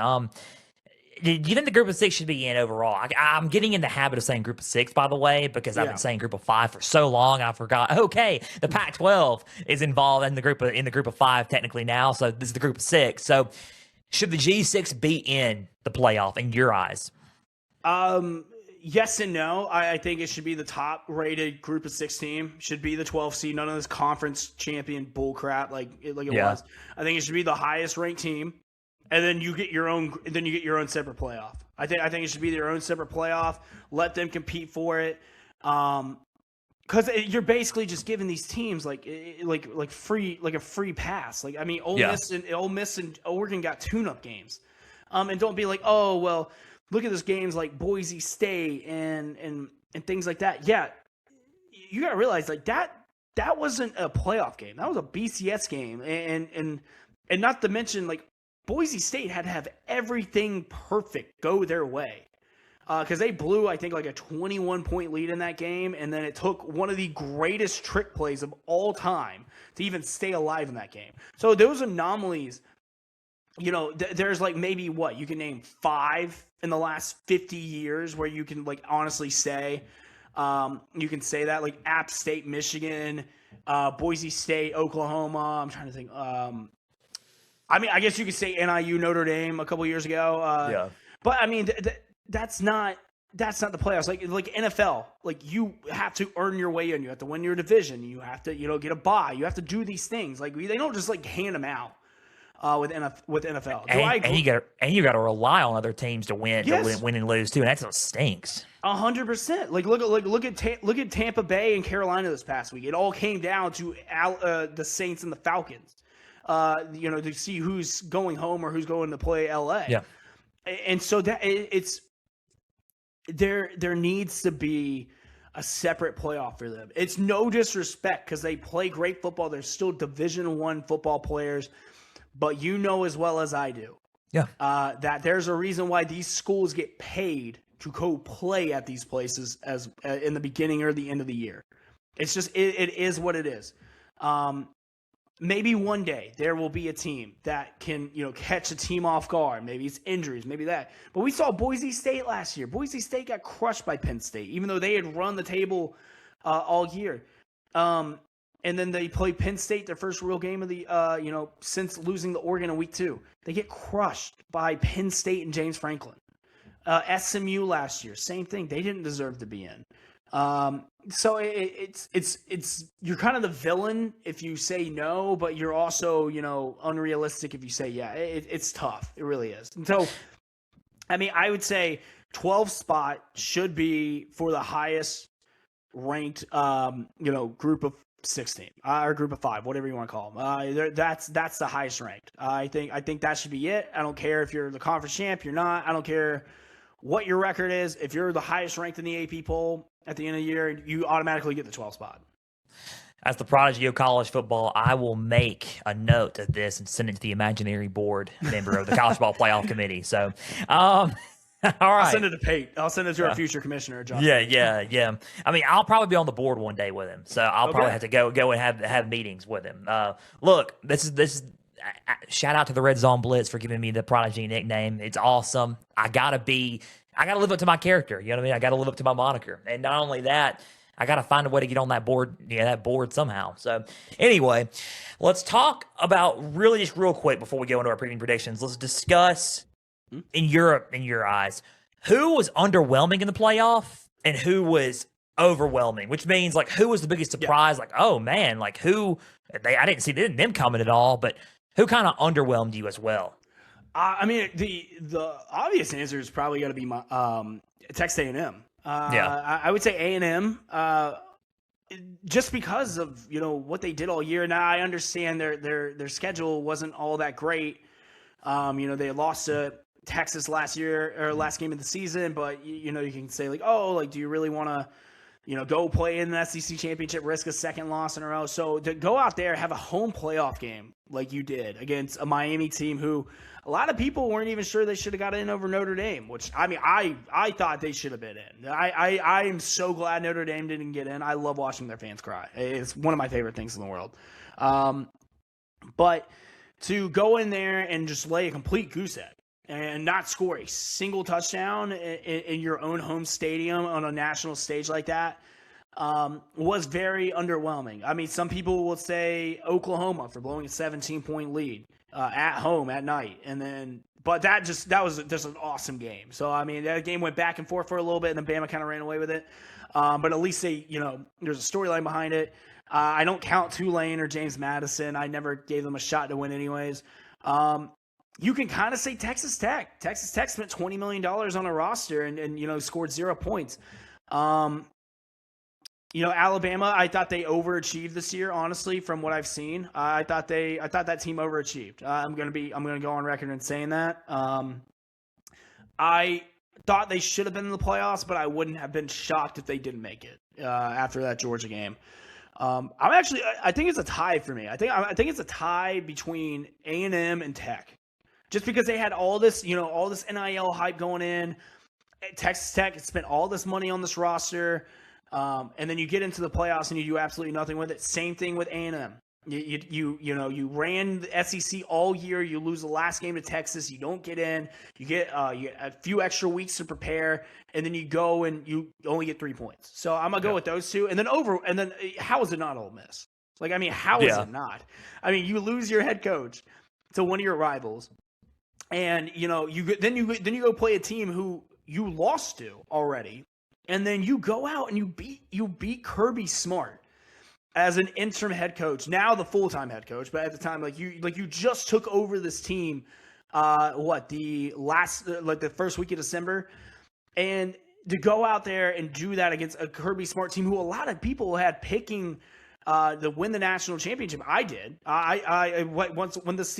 Do you think the group of six should be in overall? I'm getting in the habit of saying group of six, by the way, because I've been saying group of five for so long. I forgot. Okay, the Pac-12 is involved in the group of five technically now, so this is the group of six. So should the G6 be in the playoff in your eyes? Yes and no. I think it should be the top-rated group of six team. Should be the 12 seed. None of this conference champion bullcrap like it was. I think it should be the highest-ranked team. And then you get your own. Then you get your own separate playoff. I think it should be their own separate playoff. Let them compete for it. Because you're basically just giving these teams like a free pass. Like, I mean, Ole Miss and Oregon got tune-up games, and don't be like, oh well, look at this games like Boise State and things like that. Yeah, you got to realize like that wasn't a playoff game. That was a BCS game, and not to mention like Boise State had to have everything perfect go their way. Because they blew, I think, like a 21-point lead in that game, and then it took one of the greatest trick plays of all time to even stay alive in that game. So those anomalies, there's like maybe you can name 5 in the last 50 years where you can like honestly say, you can say that, like App State, Michigan, Boise State, Oklahoma. I'm trying to think. I mean, I guess you could say NIU, Notre Dame a couple years ago. But I mean. That's not the playoffs. Like NFL, like you have to earn your way in. You have to win your division. You have to, get a bye. You have to do these things. Like they don't just like hand them out with NFL. And you got to rely on other teams to win, win and lose too. And that stinks. 100%. Like look at Tampa Bay and Carolina this past week. It all came down to the Saints and the Falcons. To see who's going home or who's going to play LA. Yeah. And so that it's. There needs to be a separate playoff for them. It's no disrespect because they play great football. They're still Division I football players, but as well as I do, that there's a reason why these schools get paid to go play at these places as in the beginning or the end of the year. It's just it is what it is. Maybe one day there will be a team that can, catch a team off guard. Maybe it's injuries, maybe that. But we saw Boise State last year. Boise State got crushed by Penn State, even though they had run the table all year. And then they play Penn State, their first real game of the, since losing the Oregon in week 2. They get crushed by Penn State and James Franklin. SMU last year, same thing. They didn't deserve to be in. So it's you're kind of the villain if you say no, but you're also, unrealistic if you say yeah. It's tough. It really is. And so, I mean, I would say 12 spot should be for the highest ranked, group of 16 or group of 5, whatever you want to call them. That's the highest ranked. I think that should be it. I don't care if you're the conference champ, you're not. I don't care what your record is. If you're the highest ranked in the AP poll at the end of the year, you automatically get the 12th spot. As the prodigy of college football, I will make a note of this and send it to the imaginary board member of the College Ball Playoff Committee. So, all right. I'll send it to Pate. I'll send it to our future commissioner, John. Yeah. I mean, I'll probably be on the board one day with him, so I'll probably have to go and have meetings with him. Look, this is shout out to the Red Zone Blitz for giving me the prodigy nickname. It's awesome. I gotta live up to my character. You know what I mean? I gotta live up to my moniker. And not only that, I gotta find a way to get on that board somehow. So anyway, let's talk about just real quick before we go into our preview predictions. Let's discuss in your eyes, who was underwhelming in the playoff and who was overwhelming, which means like who was the biggest surprise? Like, oh man, like I didn't see them coming at all, but who kind of underwhelmed you as well? I mean, the obvious answer is probably going to be my Texas A&M. I would say A&M, just because of what they did all year. Now I understand their schedule wasn't all that great. They lost to Texas last game of the season, but you can say like, oh, like do you really want to go play in the SEC championship, risk a second loss in a row? So to go out there, have a home playoff game like you did against a Miami team who a lot of people weren't even sure they should have got in over Notre Dame, which I mean, I thought they should have been in. I am so glad Notre Dame didn't get in. I love watching their fans cry. It's one of my favorite things in the world. But to go in there and just lay a complete goose egg and not score a single touchdown in your own home stadium on a national stage like that was very underwhelming. I mean, some people will say Oklahoma for blowing a 17-point lead at home at night, but that was just an awesome game. So I mean, that game went back and forth for a little bit, and then Bama kind of ran away with it. But at least there's a storyline behind it. I don't count Tulane or James Madison. I never gave them a shot to win anyways. You can kind of say Texas Tech. Texas Tech spent $20 million on a roster and scored 0 points. Alabama, I thought they overachieved this year. Honestly, from what I've seen, I thought that team overachieved. I'm gonna go on record and saying that. I thought they should have been in the playoffs, but I wouldn't have been shocked if they didn't make it after that Georgia game. I think it's a tie for me. I think it's a tie between A&M and Tech, just because they had all this NIL hype going in. Texas Tech spent all this money on this roster. And then you get into the playoffs and you do absolutely nothing with it. Same thing with A&M. You ran the SEC all year. You lose the last game to Texas. You don't get in. You get a few extra weeks to prepare, and then you go and you only get 3 points. So I'm gonna go with those two. And then how is it not Ole Miss? How is it not? You lose your head coach to one of your rivals, and you go play a team who you lost to already. And then you go out and you beat Kirby Smart as an interim head coach, now the full-time head coach, but at the time, you just took over this team, the first week of December, and to go out there and do that against a Kirby Smart team who a lot of people had picking to win the national championship. I did. When this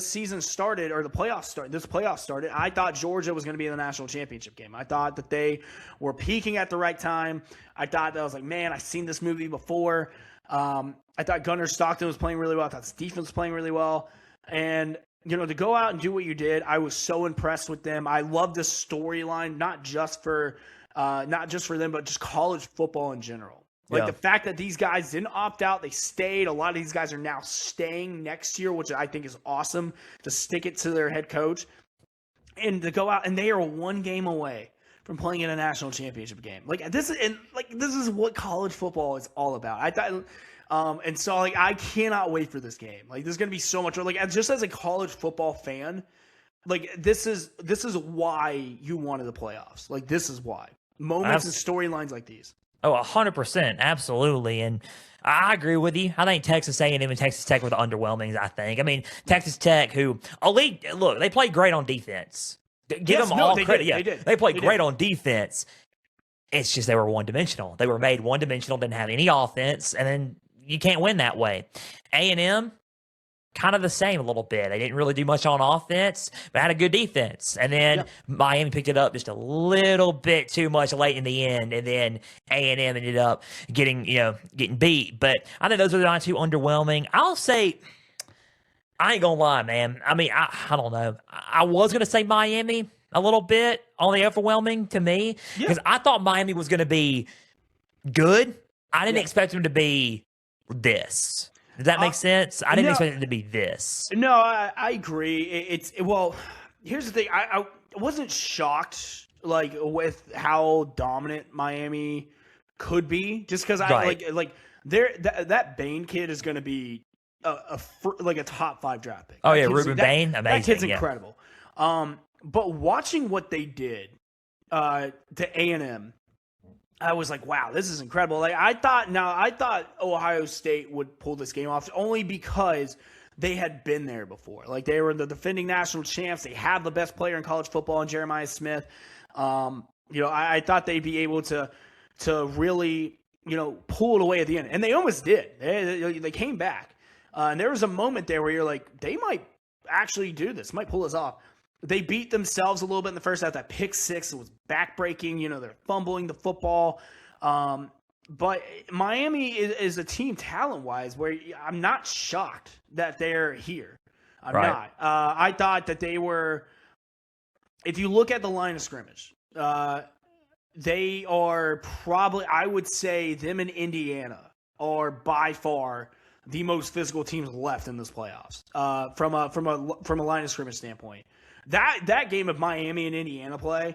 season started, or this playoff started, I thought Georgia was going to be in the national championship game. I thought that they were peaking at the right time. I thought that I was like, man, I've seen this movie before. I thought Gunnar Stockton was playing really well. I thought Stephen was playing really well. And, to go out and do what you did, I was so impressed with them. I love this storyline, not just for them, but just college football in general. The fact that these guys didn't opt out, they stayed. A lot of these guys are now staying next year, which I think is awesome, to stick it to their head coach. And to go out, and they are one game away from playing in a national championship game. This is what college football is all about. I thought, I cannot wait for this game. There's going to be so much. Just as a college football fan, this is why you wanted the playoffs. This is why. Moments and storylines like these. Oh, 100%. Absolutely. And I agree with you. I think Texas A&M and Texas Tech were the underwhelmings, I think. Texas Tech, they played great on defense. Give them all credit. They did. They played great on defense. It's just they were one-dimensional. They were made one-dimensional, didn't have any offense, and then you can't win that way. A&M, kind of the same a little bit. They didn't really do much on offense, but had a good defense. And then Miami picked it up just a little bit too much late in the end, and then A&M ended up getting beat. But I think those are the two underwhelming. I'll say, I ain't gonna lie, man. I don't know. I was gonna say Miami a little bit on the overwhelming to me, because I thought Miami was gonna be good. I didn't expect them to be this. Does that make sense? I didn't expect it to be this. No, I agree. Here's the thing. I wasn't shocked with how dominant Miami could be, just because that Bain kid is going to be a top 5 draft pick. Oh, yeah, Ruben Bain, amazing. That kid's incredible. But watching what they did to A&M, I was like, wow, this is incredible. I thought Ohio State would pull this game off only because they had been there before. They were the defending national champs. They have the best player in college football in Jeremiah Smith. I thought they'd be able to really, pull it away at the end. And they almost did. They came back. And there was a moment there where you're like, they might actually do this, might pull this off. They beat themselves a little bit in the first half. That pick six, it was backbreaking. They're fumbling the football. But Miami is a team talent-wise where I'm not shocked that they're here. I'm not. I thought that they were – if you look at the line of scrimmage, they are probably – I would say them and Indiana are by far the most physical teams left in this playoffs from a line of scrimmage standpoint. That game of Miami and Indiana play,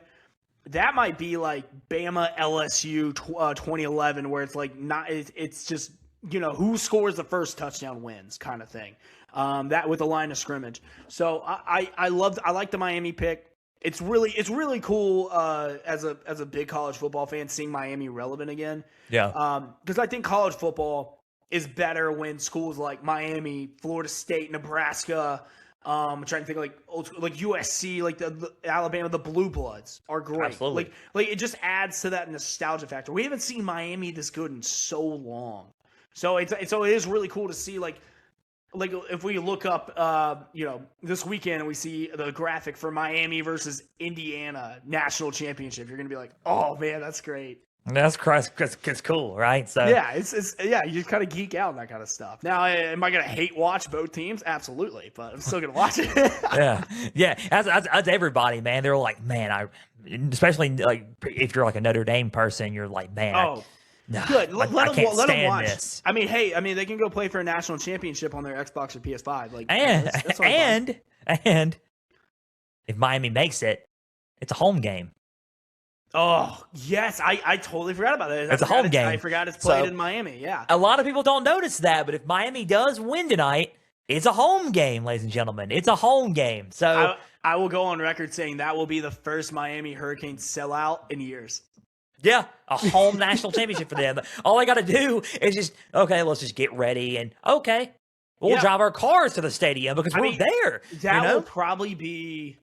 that might be like Bama LSU 2011, where it's just who scores the first touchdown wins kind of thing. That with the line of scrimmage. So I like the Miami pick. It's really cool as a big college football fan seeing Miami relevant again. Yeah. Because I think college football is better when schools like Miami, Florida State, Nebraska, I'm trying to think like old school, like USC, like the Alabama, the Blue Bloods are great. Absolutely. Like it just adds to that nostalgia factor. We haven't seen Miami this good in so long, so it is really cool to see like if we look up this weekend and we see the graphic for Miami versus Indiana national championship, you're gonna be like, oh man, that's great. That's it's cool, right? So yeah, it's you kind of geek out on that kind of stuff. Now, am I gonna hate watch both teams? Absolutely, but I'm still gonna watch it. yeah. That's everybody, man. They're like, man, especially like if you're like a Notre Dame person, you're like, man, good. I can't stand watch. this. I mean, they can go play for a national championship on their Xbox or PS5. Like, and if Miami makes it, it's a home game. Oh, yes. I totally forgot about that. It's a home game. I forgot it's played in Miami. Yeah. A lot of people don't notice that, but if Miami does win tonight, it's a home game, ladies and gentlemen. It's a home game. So I will go on record saying that will be the first Miami Hurricanes sellout in years. Yeah, a home national championship for them. All I got to do is just, let's just get ready and, we'll drive our cars to the stadium because we're there. That will probably be...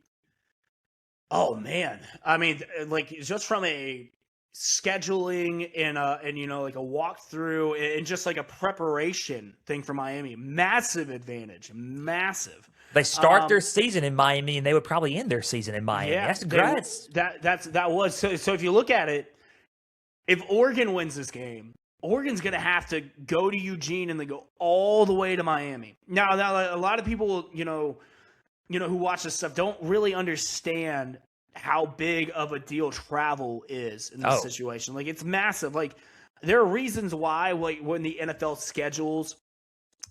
Oh man, I mean, like just from a scheduling and like a walkthrough and just like a preparation thing for Miami, massive advantage, massive. They start their season in Miami, and they would probably end their season in Miami. Yeah, that was so. If you look at it, if Oregon wins this game, Oregon's gonna have to go to Eugene and then go all the way to Miami. Now a lot of people, who watch this stuff don't really understand how big of a deal travel is in this situation. Like, it's massive. Like, there are reasons why, like, when the NFL schedules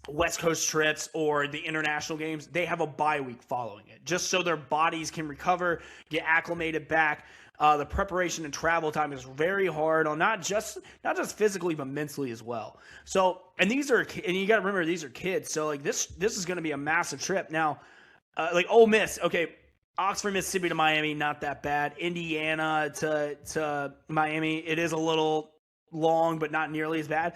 West Coast trips or the international games, they have a bye week following it, just so their bodies can recover, get acclimated back. The preparation and travel time is very hard on not just physically but mentally as well. So, and you got to remember, these are kids. So, like, this is going to be a massive trip. Now, like Ole Miss, Oxford, Mississippi to Miami, not that bad. Indiana to Miami, it is a little long, but not nearly as bad.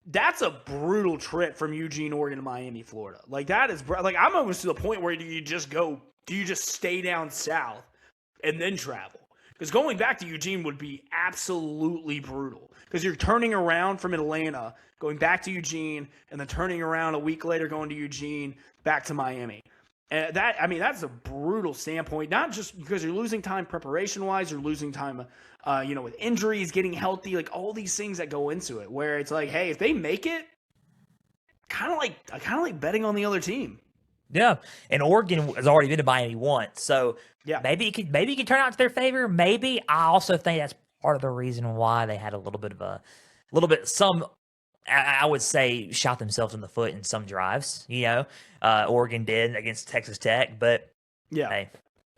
That's a brutal trip from Eugene, Oregon to Miami, Florida. Like, that is, like, I'm almost to the point where do you just stay down south and then travel? Because going back to Eugene would be absolutely brutal. Because you're turning around from Atlanta, going back to Eugene, and then turning around a week later, going to Eugene, back to Miami. And that's a brutal standpoint, not just because you're losing time preparation-wise, you're losing time, with injuries, getting healthy, like all these things that go into it, where it's like, hey, if they make it, kind of like betting on the other team. Yeah, and Oregon has already been to Miami once, so maybe it could turn out to their favor. Maybe I also think that's part of the reason why they had I would say shot themselves in the foot in some drives. Oregon did against Texas Tech, but hey,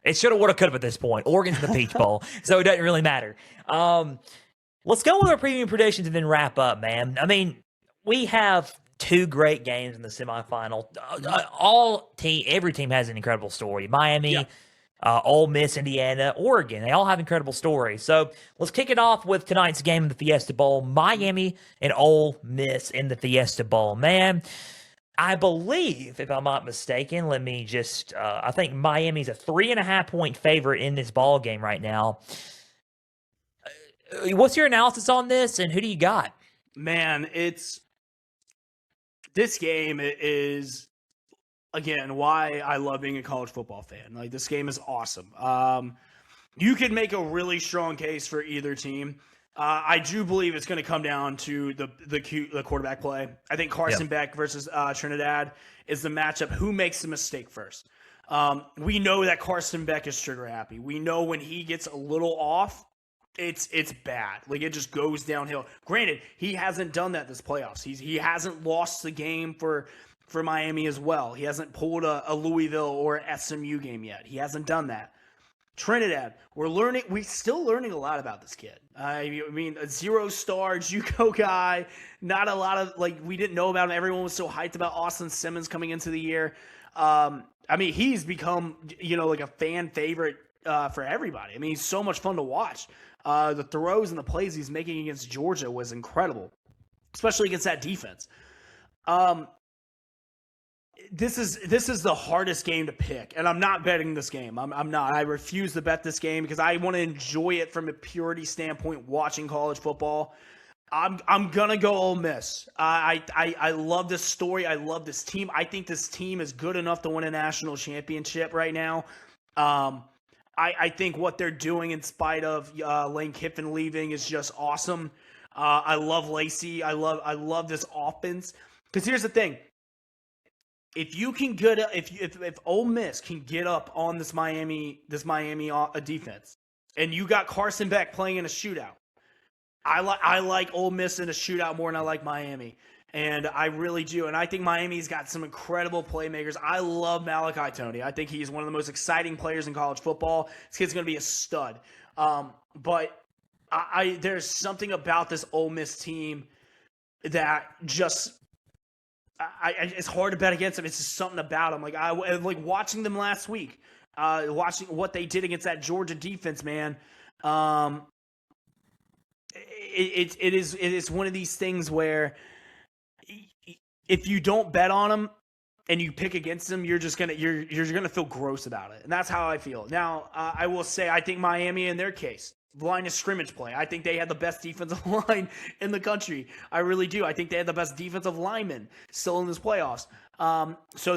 it should have, would have, could have at this point. Oregon's in the Peach Bowl, so it doesn't really matter. Let's go with our preview predictions and then wrap up, man. I mean, we have two great games in the semifinal. Every team has an incredible story. Miami, Ole Miss, Indiana, Oregon. They all have incredible stories. So let's kick it off with tonight's game in the Fiesta Bowl. Miami and Ole Miss in the Fiesta Bowl. Man, I believe, if I'm not mistaken, let me just, I think Miami's a 3.5-point favorite in this ball game right now. What's your analysis on this, and who do you got? Man, this game is, again, why I love being a college football fan. Like, this game is awesome. You could make a really strong case for either team. I do believe it's going to come down to the quarterback play. I think Carson Beck versus Trinidad is the matchup. Who makes the mistake first? We know that Carson Beck is trigger happy. We know when he gets a little off, it's bad. Like, it just goes downhill. Granted, he hasn't done that this playoffs. He hasn't lost the game for Miami as well. He hasn't pulled a Louisville or SMU game yet. He hasn't done that. Trinidad, we're still learning a lot about this kid. I mean, a 0-star JUCO guy, not a lot of, like, we didn't know about him. Everyone was so hyped about Austin Simmons coming into the year. I mean, he's become, like a fan favorite for everybody. I mean, he's so much fun to watch. The throws and the plays he's making against Georgia was incredible, especially against that defense. This is the hardest game to pick, and I'm not betting this game. I'm not. I refuse to bet this game because I want to enjoy it from a purity standpoint. Watching college football, I'm gonna go Ole Miss. I love this story. I love this team. I think this team is good enough to win a national championship right now. I think what they're doing in spite of Lane Kiffin leaving is just awesome. I love Lacey. I love this offense. Because here's the thing: if you can get if Ole Miss can get up on this Miami defense, and you got Carson Beck playing in a shootout, I like Ole Miss in a shootout more than I like Miami. And I really do. And I think Miami's got some incredible playmakers. I love Malachi Tony. I think he's one of the most exciting players in college football. This kid's going to be a stud. But there's something about this Ole Miss team that just it's hard to bet against them. It's just something about them. Like watching them last week, watching what they did against that Georgia defense, man. It is one of these things where if you don't bet on them and you pick against them, you're gonna feel gross about it, and that's how I feel. Now, I will say I think Miami, in their case, line of scrimmage play, I think they had the best defensive line in the country. I really do. I think they had the best defensive linemen still in this playoffs. So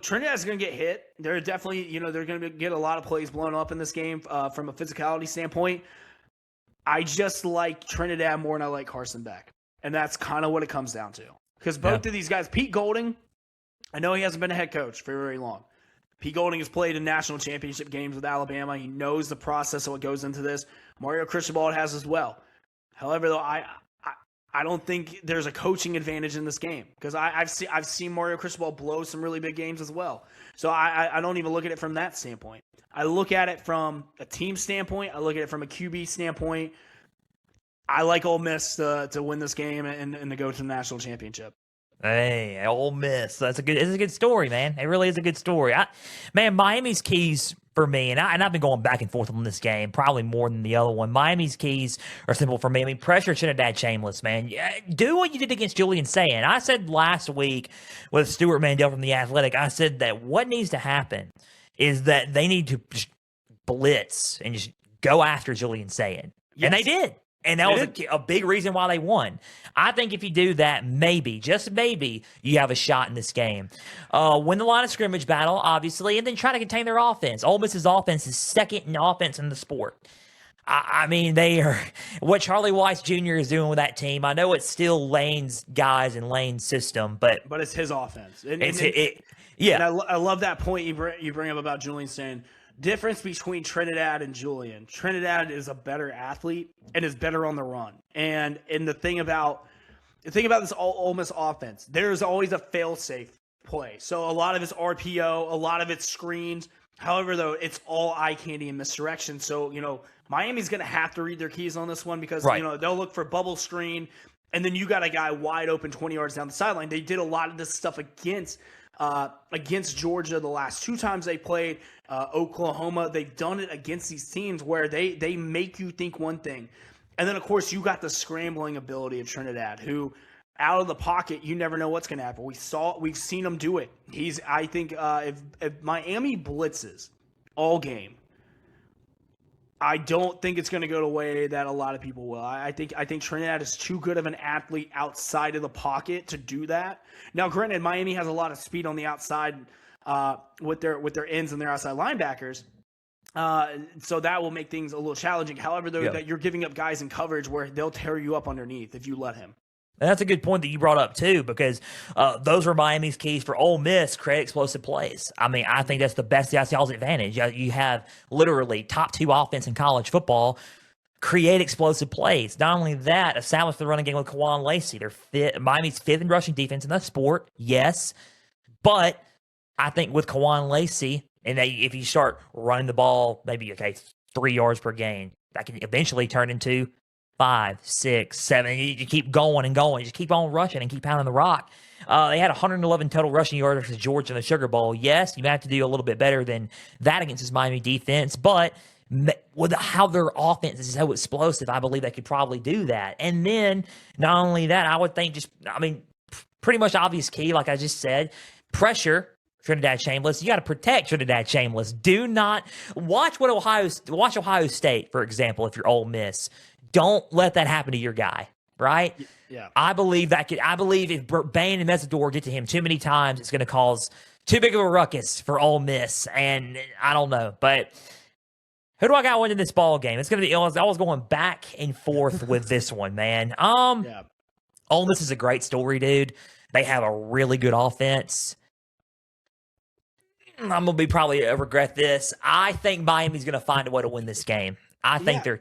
Trinidad's gonna get hit. They're definitely, they're gonna get a lot of plays blown up in this game from a physicality standpoint. I just like Trinidad more than I like Carson Beck. And that's kind of what it comes down to. Because both of these guys, Pete Golding, I know he hasn't been a head coach for very long. Pete Golding has played in national championship games with Alabama. He knows the process of what goes into this. Mario Cristobal has as well. However, though, I don't think there's a coaching advantage in this game. Because I've seen Mario Cristobal blow some really big games as well. So I don't even look at it from that standpoint. I look at it from a team standpoint. I look at it from a QB standpoint. I like Ole Miss to win this game and to go to the national championship. Hey, Ole Miss. It's a good story, man. It really is a good story. Miami's keys for me, and I've been going back and forth on this game, probably more than the other one. Miami's keys are simple for me. I mean, pressure Trinidad shameless, man. Do what you did against Julian Sayin. I said last week with Stuart Mandel from The Athletic, I said that what needs to happen is that they need to just blitz and just go after Julian Sayin. Yes. And they did. And that was a big reason why they won. I think if you do that, maybe, just maybe, you have a shot in this game. Win the line of scrimmage battle, obviously, and then try to contain their offense. Ole Miss's offense is second in offense in the sport. I mean, they are what Charlie Weiss Jr. is doing with that team. I know it's still Lane's guys and Lane's system, but it's his offense. Yeah, and I love that point you bring up about Julian saying. Difference between Trinidad and Julian. Trinidad is a better athlete and is better on the run. And the thing about this Ole Miss offense, there's always a fail-safe play. So a lot of it's RPO, a lot of it's screens. However, though, it's all eye candy and misdirection. So, Miami's going to have to read their keys on this one because, they'll look for bubble screen. And then you got a guy wide open 20 yards down the sideline. They did a lot of this stuff against Georgia the last two times they played. Oklahoma, they've done it against these teams where they make you think one thing. And then, of course, you got the scrambling ability of Trinidad, who out of the pocket, you never know what's going to happen. We've seen him do it. I think if Miami blitzes all game, I don't think it's going to go the way that a lot of people will. I think Trinidad is too good of an athlete outside of the pocket to do that. Now, granted, Miami has a lot of speed on the outside with their ends and their outside linebackers. So that will make things a little challenging. However, though, that you're giving up guys in coverage where they'll tear you up underneath if you let him. And that's a good point that you brought up, too, because those were Miami's keys for Ole Miss, create explosive plays. I mean, I think that's the best. That's y'all's advantage. You have literally top two offense in college football, create explosive plays. Not only that, establish the running game with Kawan Lacey. They're Miami's fifth in rushing defense in the sport, yes. But I think with Kawan Lacey, and if you start running the ball, maybe, 3 yards per game, that can eventually turn into 5, 6, 7. You keep going and going. You just keep on rushing and keep pounding the rock. They had 111 total rushing yards versus Georgia in the Sugar Bowl. Yes, you might have to do a little bit better than that against this Miami defense, but with how their offense is so explosive, I believe they could probably do that. And then, not only that, I would think pretty much obvious key, like I just said, pressure Trinidad Shameless. You got to protect Trinidad Shameless. Do not watch Ohio State, for example, if you're Ole Miss. Don't let that happen to your guy, right? Yeah. I believe if Bain and Mesidor get to him too many times, it's going to cause too big of a ruckus for Ole Miss. And I don't know, but who do I got winning this ball game? It's going to be, I was going back and forth with this one, man. Yeah. Ole Miss is a great story, dude. They have a really good offense. I'm going to be probably regret this. I think Miami's going to find a way to win this game. I think they're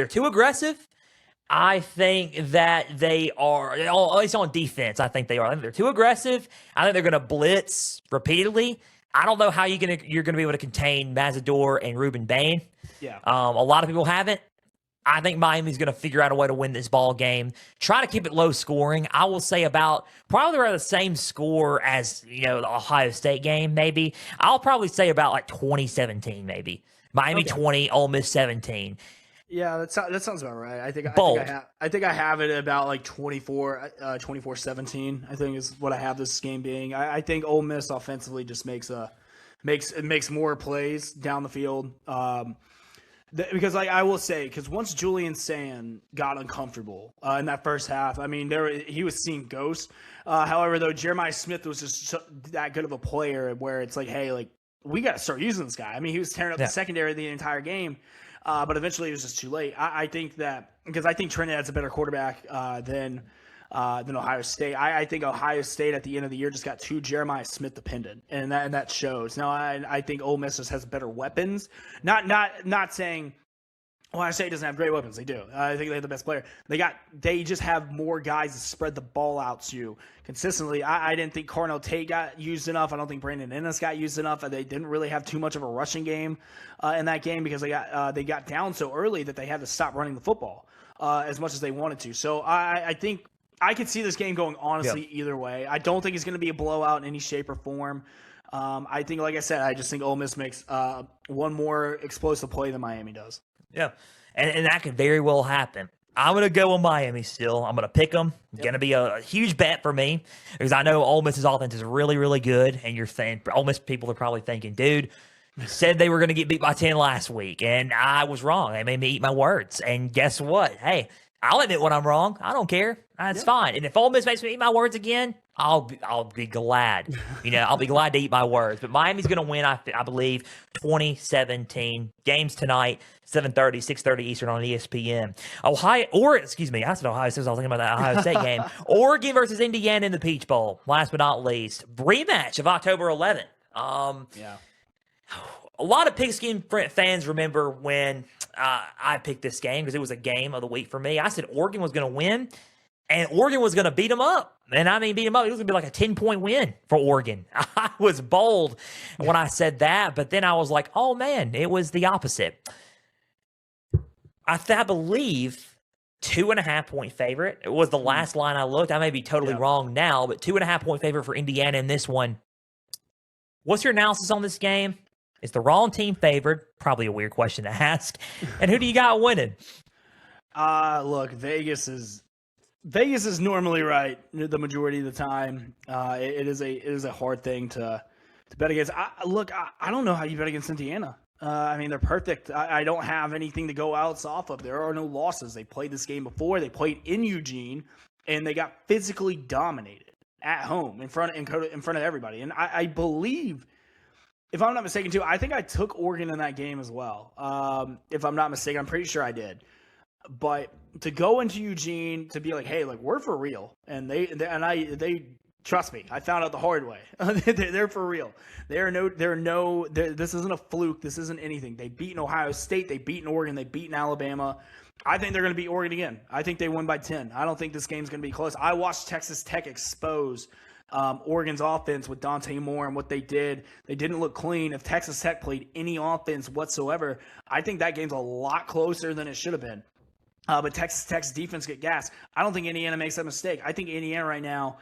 too aggressive. I think that they are, at least on defense, I think they are. I think they're too aggressive. I think they're going to blitz repeatedly. I don't know how you're going to be able to contain Mazador and Ruben Bain. Yeah. A lot of people haven't. I think Miami's going to figure out a way to win this ball game. Try to keep it low scoring. I will say about probably around the same score as, the Ohio State game, maybe. I'll probably say about like 2017, maybe. Miami 20, Ole Miss 17. Yeah, that sounds about right. I think I have it about like 24-17. I think is what I have this game being. I think Ole Miss offensively just makes more plays down the field. Because I will say, because once Julian Sand got uncomfortable in that first half, I mean, he was seeing ghosts. However, though, Jeremiah Smith was just that good of a player where it's like, hey, like we got to start using this guy. I mean, he was tearing up the secondary the entire game. But eventually it was just too late. I think that because I think Trinidad's a better quarterback than Ohio State. I think Ohio State at the end of the year just got too Jeremiah Smith dependent, and that shows. Now I think Ole Miss just has better weapons. Not saying Ohio State doesn't have great weapons. They do. I think they have the best player. They just have more guys to spread the ball out to consistently. I didn't think Cornell Tate got used enough. I don't think Brandon Ennis got used enough. They didn't really have too much of a rushing game in that game because they got down so early that they had to stop running the football as much as they wanted to. So I think I could see this game going honestly either way. I don't think it's going to be a blowout in any shape or form. I think, like I said, I just think Ole Miss makes one more explosive play than Miami does. Yeah, and that could very well happen. I'm going to go with Miami still. I'm going to pick them. Going to be a huge bet for me because I know Ole Miss's offense is really, really good. And you're saying, Ole Miss people are probably thinking, dude, you said they were going to get beat by 10 last week. And I was wrong. They made me eat my words. And guess what? Hey, I'll admit when I'm wrong. I don't care. That's fine. And if Ole Miss makes me eat my words again, I'll be glad. I'll be glad to eat my words. But Miami's going to win, I believe, 2017. Games tonight, 7:30, 6:30 Eastern on ESPN. I said Ohio State. I was thinking about that Ohio State game. Oregon versus Indiana in the Peach Bowl. Last but not least, rematch of October 11th. A lot of Pigskin fans remember when I picked this game because it was a game of the week for me. I said Oregon was going to win, and Oregon was going to beat them up. And I mean, beat them up. It was going to be like a 10-point win for Oregon. I was bold when I said that, but then I was like, oh, man, it was the opposite. I believe 2.5-point favorite. It was the last line I looked. I may be totally wrong now, but 2.5-point favorite for Indiana in this one. What's your analysis on this game? Is the wrong team favored? Probably a weird question to ask. And who do you got winning? Look, Vegas is normally right the majority of the time. It is a hard thing to bet against. I don't know how you bet against Indiana. I mean, they're perfect. I don't have anything to go outs off of. There are no losses. They played this game before. They played in Eugene, and they got physically dominated at home in front of everybody. And I believe, if I'm not mistaken, too, I think I took Oregon in that game as well. If I'm not mistaken, I'm pretty sure I did. But to go into Eugene to be like, hey, like we're for real, and they trust me, I found out the hard way. They're for real. This isn't a fluke. This isn't anything. They've beaten Ohio State. They've beaten Oregon. They've beaten Alabama. I think they're going to beat Oregon again. I think they win by 10. I don't think this game's going to be close. I watched Texas Tech expose Oregon's offense with Dante Moore and what they did. They didn't look clean. If Texas Tech played any offense whatsoever, I think that game's a lot closer than it should have been. But Texas Tech's defense get gas. I don't think Indiana makes that mistake. I think Indiana right now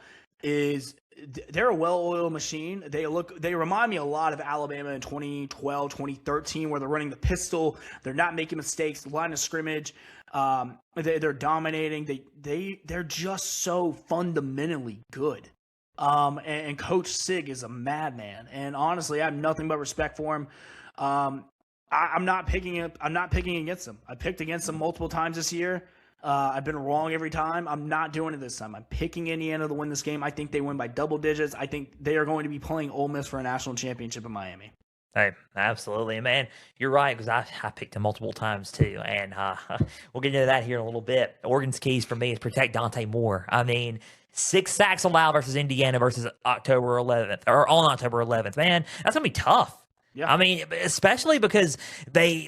they're a well-oiled machine. They remind me a lot of Alabama in 2012, 2013, where they're running the pistol. They're not making mistakes. The line of scrimmage, they're dominating. They're just so fundamentally good. And Coach Sig is a madman. And honestly, I have nothing but respect for him. I'm not picking against him. I picked against him multiple times this year. I've been wrong every time. I'm not doing it this time. I'm picking Indiana to win this game. I think they win by double digits. I think they are going to be playing Ole Miss for a national championship in Miami. Hey, absolutely, man. You're right, because I picked him multiple times too, and we'll get into that here in a little bit. Oregon's keys for me is protect Dante Moore. I mean, 6 sacks allowed versus Indiana versus October 11th, or on October 11th. Man, that's gonna be tough. Yeah. I mean, especially because they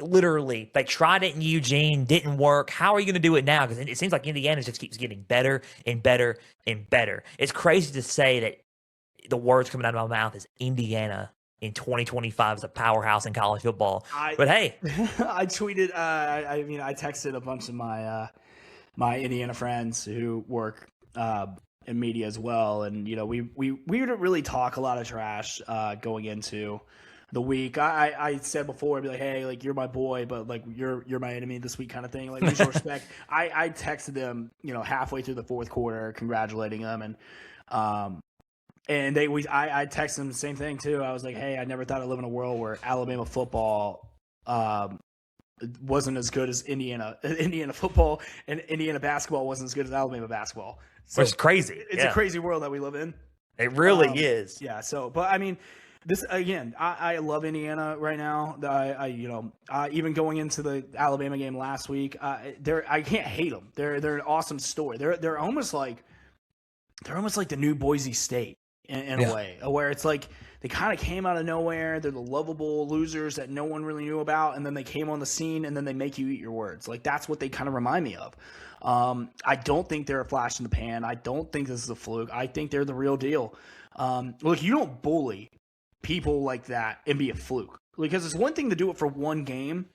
tried it in Eugene, didn't work. How are you going to do it now? Because it seems like Indiana just keeps getting better and better and better. It's crazy to say that the words coming out of my mouth is Indiana in 2025 is a powerhouse in college football. But hey, I tweeted. I texted a bunch of my my Indiana friends who work in media as well, and we didn't really talk a lot of trash going into the week. I said before, I'd be like, hey, like, you're my boy, but like you're my enemy this week, kind of thing. Like, mutual respect. I texted them, halfway through the fourth quarter, congratulating them, and I texted them the same thing too. I was like, hey, I never thought I'd live in a world where Alabama football wasn't as good as Indiana football, and Indiana basketball wasn't as good as Alabama basketball. So it's crazy. It's a crazy world that we live in. It really is. Yeah. So, but I mean, this again, I love Indiana right now. Even going into the Alabama game last week, I can't hate them. They're an awesome story. They're almost like the new Boise State in a way, where it's like they kind of came out of nowhere. They're the lovable losers that no one really knew about, and then they came on the scene, and then they make you eat your words. Like, that's what they kind of remind me of. I don't think they're a flash in the pan. I don't think this is a fluke. I think they're the real deal. Look, you don't bully people like that and be a fluke, because it's one thing to do it for one game.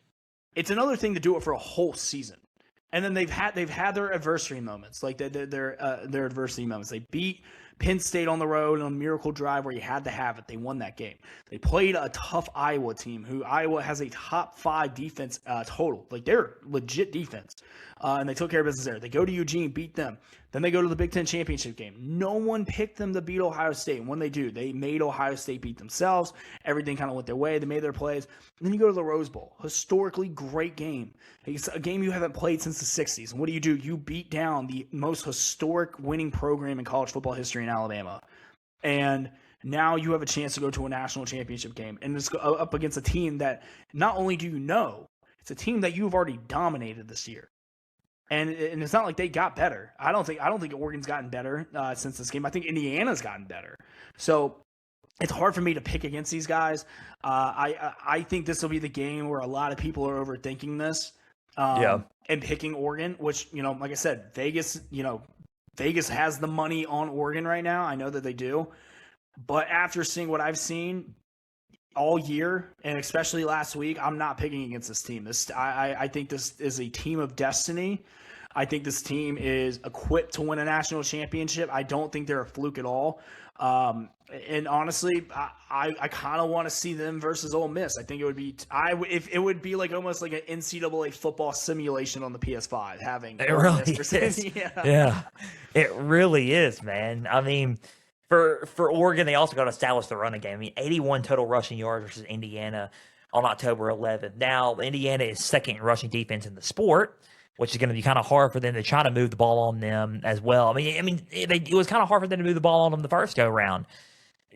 It's another thing to do it for a whole season. And then they've had their adversity moments, like their adversity moments. They beat Penn State on the road on a miracle drive where you had to have it. They won that game. They played a tough Iowa team, who Iowa has a top 5 defense total. Like, they're legit defense. And they took care of business there. They go to Eugene, beat them. Then they go to the Big Ten championship game. No one picked them to beat Ohio State. And when they do, they made Ohio State beat themselves. Everything kind of went their way. They made their plays. And then you go to the Rose Bowl. Historically great game. It's a game you haven't played since the 60s. And what do? You beat down the most historic winning program in college football history in Alabama. And now you have a chance to go to a national championship game. And it's up against a team that not only do you know, it's a team that you've already dominated this year. And it's not like they got better. I don't think Oregon's gotten better since this game. I think Indiana's gotten better. So it's hard for me to pick against these guys. I think this will be the game where a lot of people are overthinking this and picking Oregon, which, like I said, Vegas has the money on Oregon right now. I know that they do. But after seeing what I've seen all year, and especially last week, I'm not picking against this team. I think this is a team of destiny. I think this team is equipped to win a national championship. I don't think they're a fluke at all. And honestly, I kind of want to see them versus Ole Miss. I think it would be if it would be like almost like an NCAA football simulation on the PS5. Having it really is. Yeah, it really is, man. I mean, for Oregon, they also got to establish the running game. I mean, 81 total rushing yards versus Indiana on October 11th. Now, Indiana is second in rushing defense in the sport, which is going to be kind of hard for them to try to move the ball on them as well. I mean, it was kind of hard for them to move the ball on them the first go round.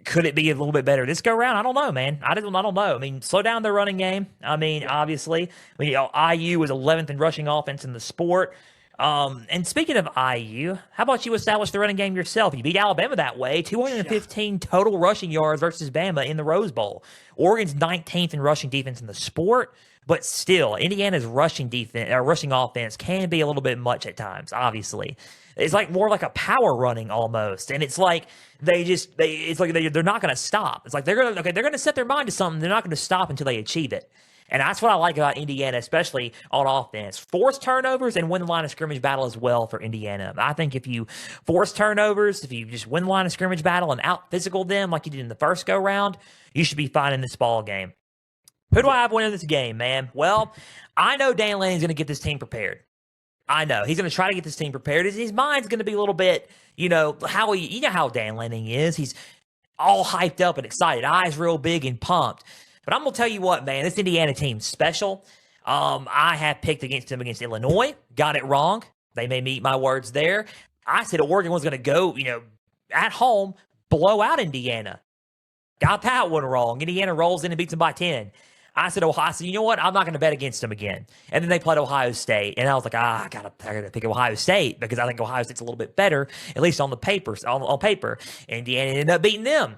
Could it be a little bit better this go round? I don't know, man. I don't know. I mean, slow down their running game. I mean, obviously, IU was 11th in rushing offense in the sport. And speaking of IU, how about you establish the running game yourself? You beat Alabama that way. 215 total rushing yards versus Bama in the Rose Bowl. Oregon's 19th in rushing defense in the sport. But still, Indiana's rushing offense can be a little bit much at times, obviously. It's like more like a power running almost. And it's like they're not going to stop. It's like they're going to set their mind to something. They're not going to stop until they achieve it. And that's what I like about Indiana, especially on offense. Force turnovers and win the line of scrimmage battle as well for Indiana. I think if you force turnovers, if you just win the line of scrimmage battle and out-physical them like you did in the first go-round, you should be fine in this ball game. Who do I have winning this game, man? Well, I know Dan Lanning's going to get this team prepared. I know he's going to try to get this team prepared. His mind's going to be a little bit, you know how Dan Lanning is. He's all hyped up and excited, eyes real big and pumped. But I'm going to tell you what, man, this Indiana team's special. I have picked against them against Illinois. Got it wrong. They made me eat my words there. I said Oregon was going to go, at home, blow out Indiana. Got that one wrong. Indiana rolls in and beats them by 10. I said, you know what? I'm not going to bet against them again. And then they played Ohio State. And I was like, I got to pick Ohio State because I think Ohio State's a little bit better, at least on the paper. On paper. Indiana ended up beating them.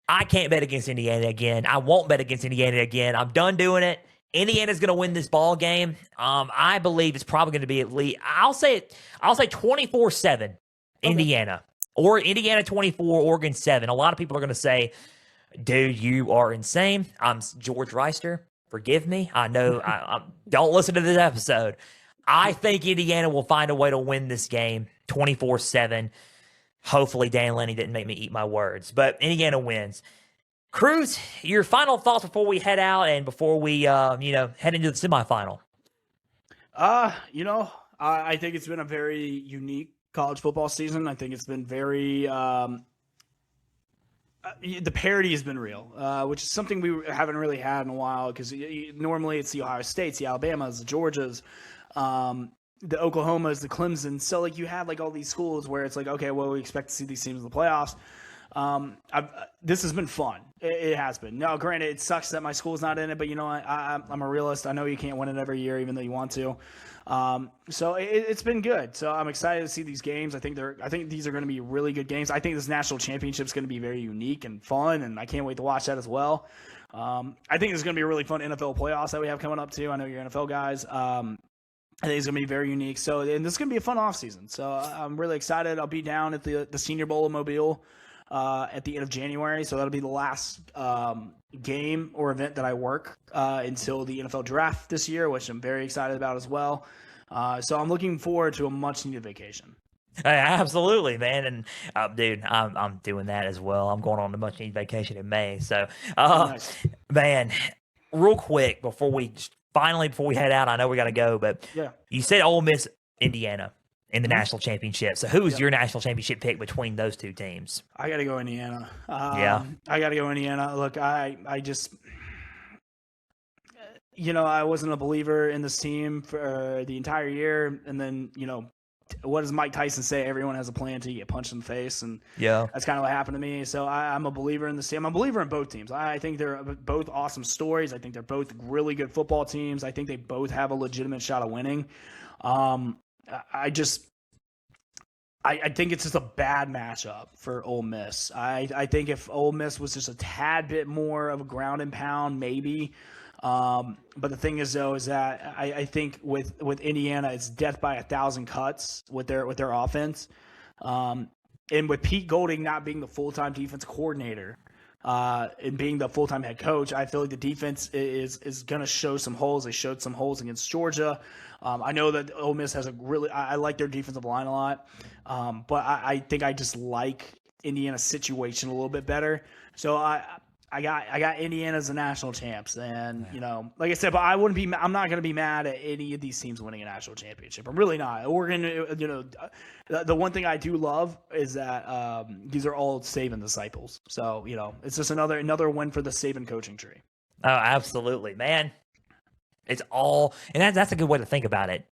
I can't bet against Indiana again. I won't bet against Indiana again. I'm done doing it. Indiana's going to win this ball game. I believe it's probably going to be at least, I'll say 24-7 Indiana. Or Indiana 24, Oregon 7. A lot of people are going to say, dude, you are insane. I'm George Reister. Forgive me. I know. I don't listen to this episode. I think Indiana will find a way to win this game 24-7. Hopefully Dan Lanning didn't make me eat my words. But Indiana wins. Cruz, your final thoughts before we head out and before we, head into the semifinal. I think it's been a very unique college football season. I think it's been very the parity has been real, which is something we haven't really had in a while because normally it's the Ohio States, the Alabamas, the Georgias, the Oklahomas, the Clemsons. So like you have like all these schools where it's like, okay, well, we expect to see these teams in the playoffs. This has been fun. It has been. Now, granted, it sucks that my school's not in it, but I'm a realist. I know you can't win it every year, even though you want to. So it's been good. So I'm excited to see these games. I think these are going to be really good games. I think this national championship is going to be very unique and fun, and I can't wait to watch that as well. I think there's going to be a really fun NFL playoffs that we have coming up too. I know you're NFL guys. I think it's going to be very unique. So, and this is going to be a fun offseason. So I'm really excited. I'll be down at the Senior Bowl in Mobile at the end of January. So that'll be the last game or event that I work until the NFL draft this year, which I'm very excited about as well. So I'm looking forward to a much-needed vacation. Absolutely, man. And dude, I'm doing that as well. I'm going on a much-needed vacation in May. So, Nice. Man, real quick before we head out, I know we got to go, but Yeah. You said Ole Miss, Indiana in the national championship. So who's your national championship pick between those two teams? I got to go Indiana. Yeah. I got to go Indiana. Look, I just, I wasn't a believer in this team for the entire year. And then, what does Mike Tyson say? Everyone has a plan until you get punched in the face. And yeah, that's kind of what happened to me. So I'm a believer in this team. I'm a believer in both teams. I think they're both awesome stories. I think they're both really good football teams. I think they both have a legitimate shot of winning. I think it's just a bad matchup for Ole Miss. I think if Ole Miss was just a tad bit more of a ground and pound, maybe. But the thing is, though, is that I think with Indiana, it's death by 1,000 cuts with their offense. And with Pete Golding not being the full-time defense coordinator and being the full-time head coach, I feel like the defense is going to show some holes. They showed some holes against Georgia. I know that Ole Miss has I like their defensive line a lot, but I think I just like Indiana's situation a little bit better. So I got Indiana as the national champs, and like I said, but I'm not going to be mad at any of these teams winning a national championship. I'm really not. Oregon, the one thing I do love is that these are all Saban disciples. So it's just another win for the Saban coaching tree. Oh, absolutely, man. It's all, and that's a good way to think about it.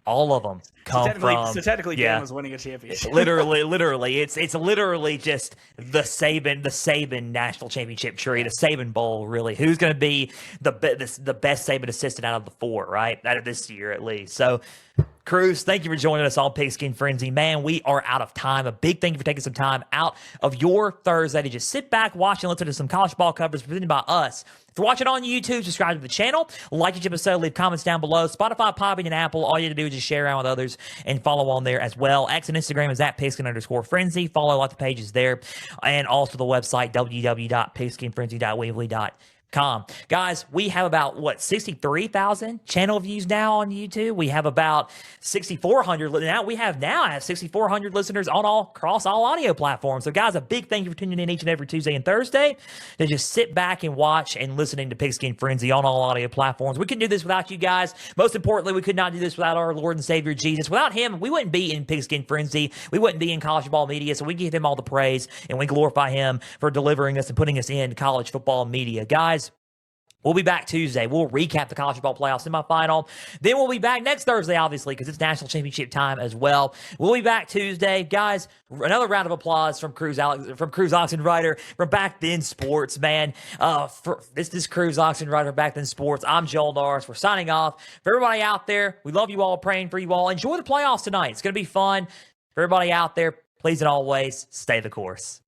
All of them come from. So technically, Bama's winning a championship. literally, it's literally just the Saban national championship tree, the Saban Bowl. Really, who's going to be the best Saban assistant out of the four, right? Out of this year, at least. So, Cruz, thank you for joining us on Pigskin Frenzy. Man, we are out of time. A big thank you for taking some time out of your Thursday to just sit back, watch, and listen to some college ball coverage presented by us. If you're watching on YouTube, subscribe to the channel, like each episode, leave comments down below. Spotify, Podbean, and Apple, all you have to do is just share around with others and follow on there as well. X and Instagram is at pigskin_frenzy. Follow a lot of the pages there. And also the website, www.pigskinfrenzy.weebly.com. Guys, we have about 63,000 channel views now on YouTube. We have about 6,400 now. We have 6,400 listeners on across all audio platforms. So, guys, a big thank you for tuning in each and every Tuesday and Thursday to just sit back and watch and listening to Pigskin Frenzy on all audio platforms. We couldn't do this without you guys. Most importantly, we could not do this without our Lord and Savior Jesus. Without him, we wouldn't be in Pigskin Frenzy. We wouldn't be in college football media. So we give him all the praise and we glorify him for delivering us and putting us in college football media. Guys, we'll be back Tuesday. We'll recap the college football playoff semifinal. Then we'll be back next Thursday, obviously, because it's national championship time as well. We'll be back Tuesday. Guys, another round of applause from Cruz Oxenreider from Back Then Sports, man. This is Cruz Oxenreider, Back Then Sports. I'm Joel Norris. We're signing off. For everybody out there, we love you all, praying for you all. Enjoy the playoffs tonight. It's going to be fun. For everybody out there, please and always stay the course.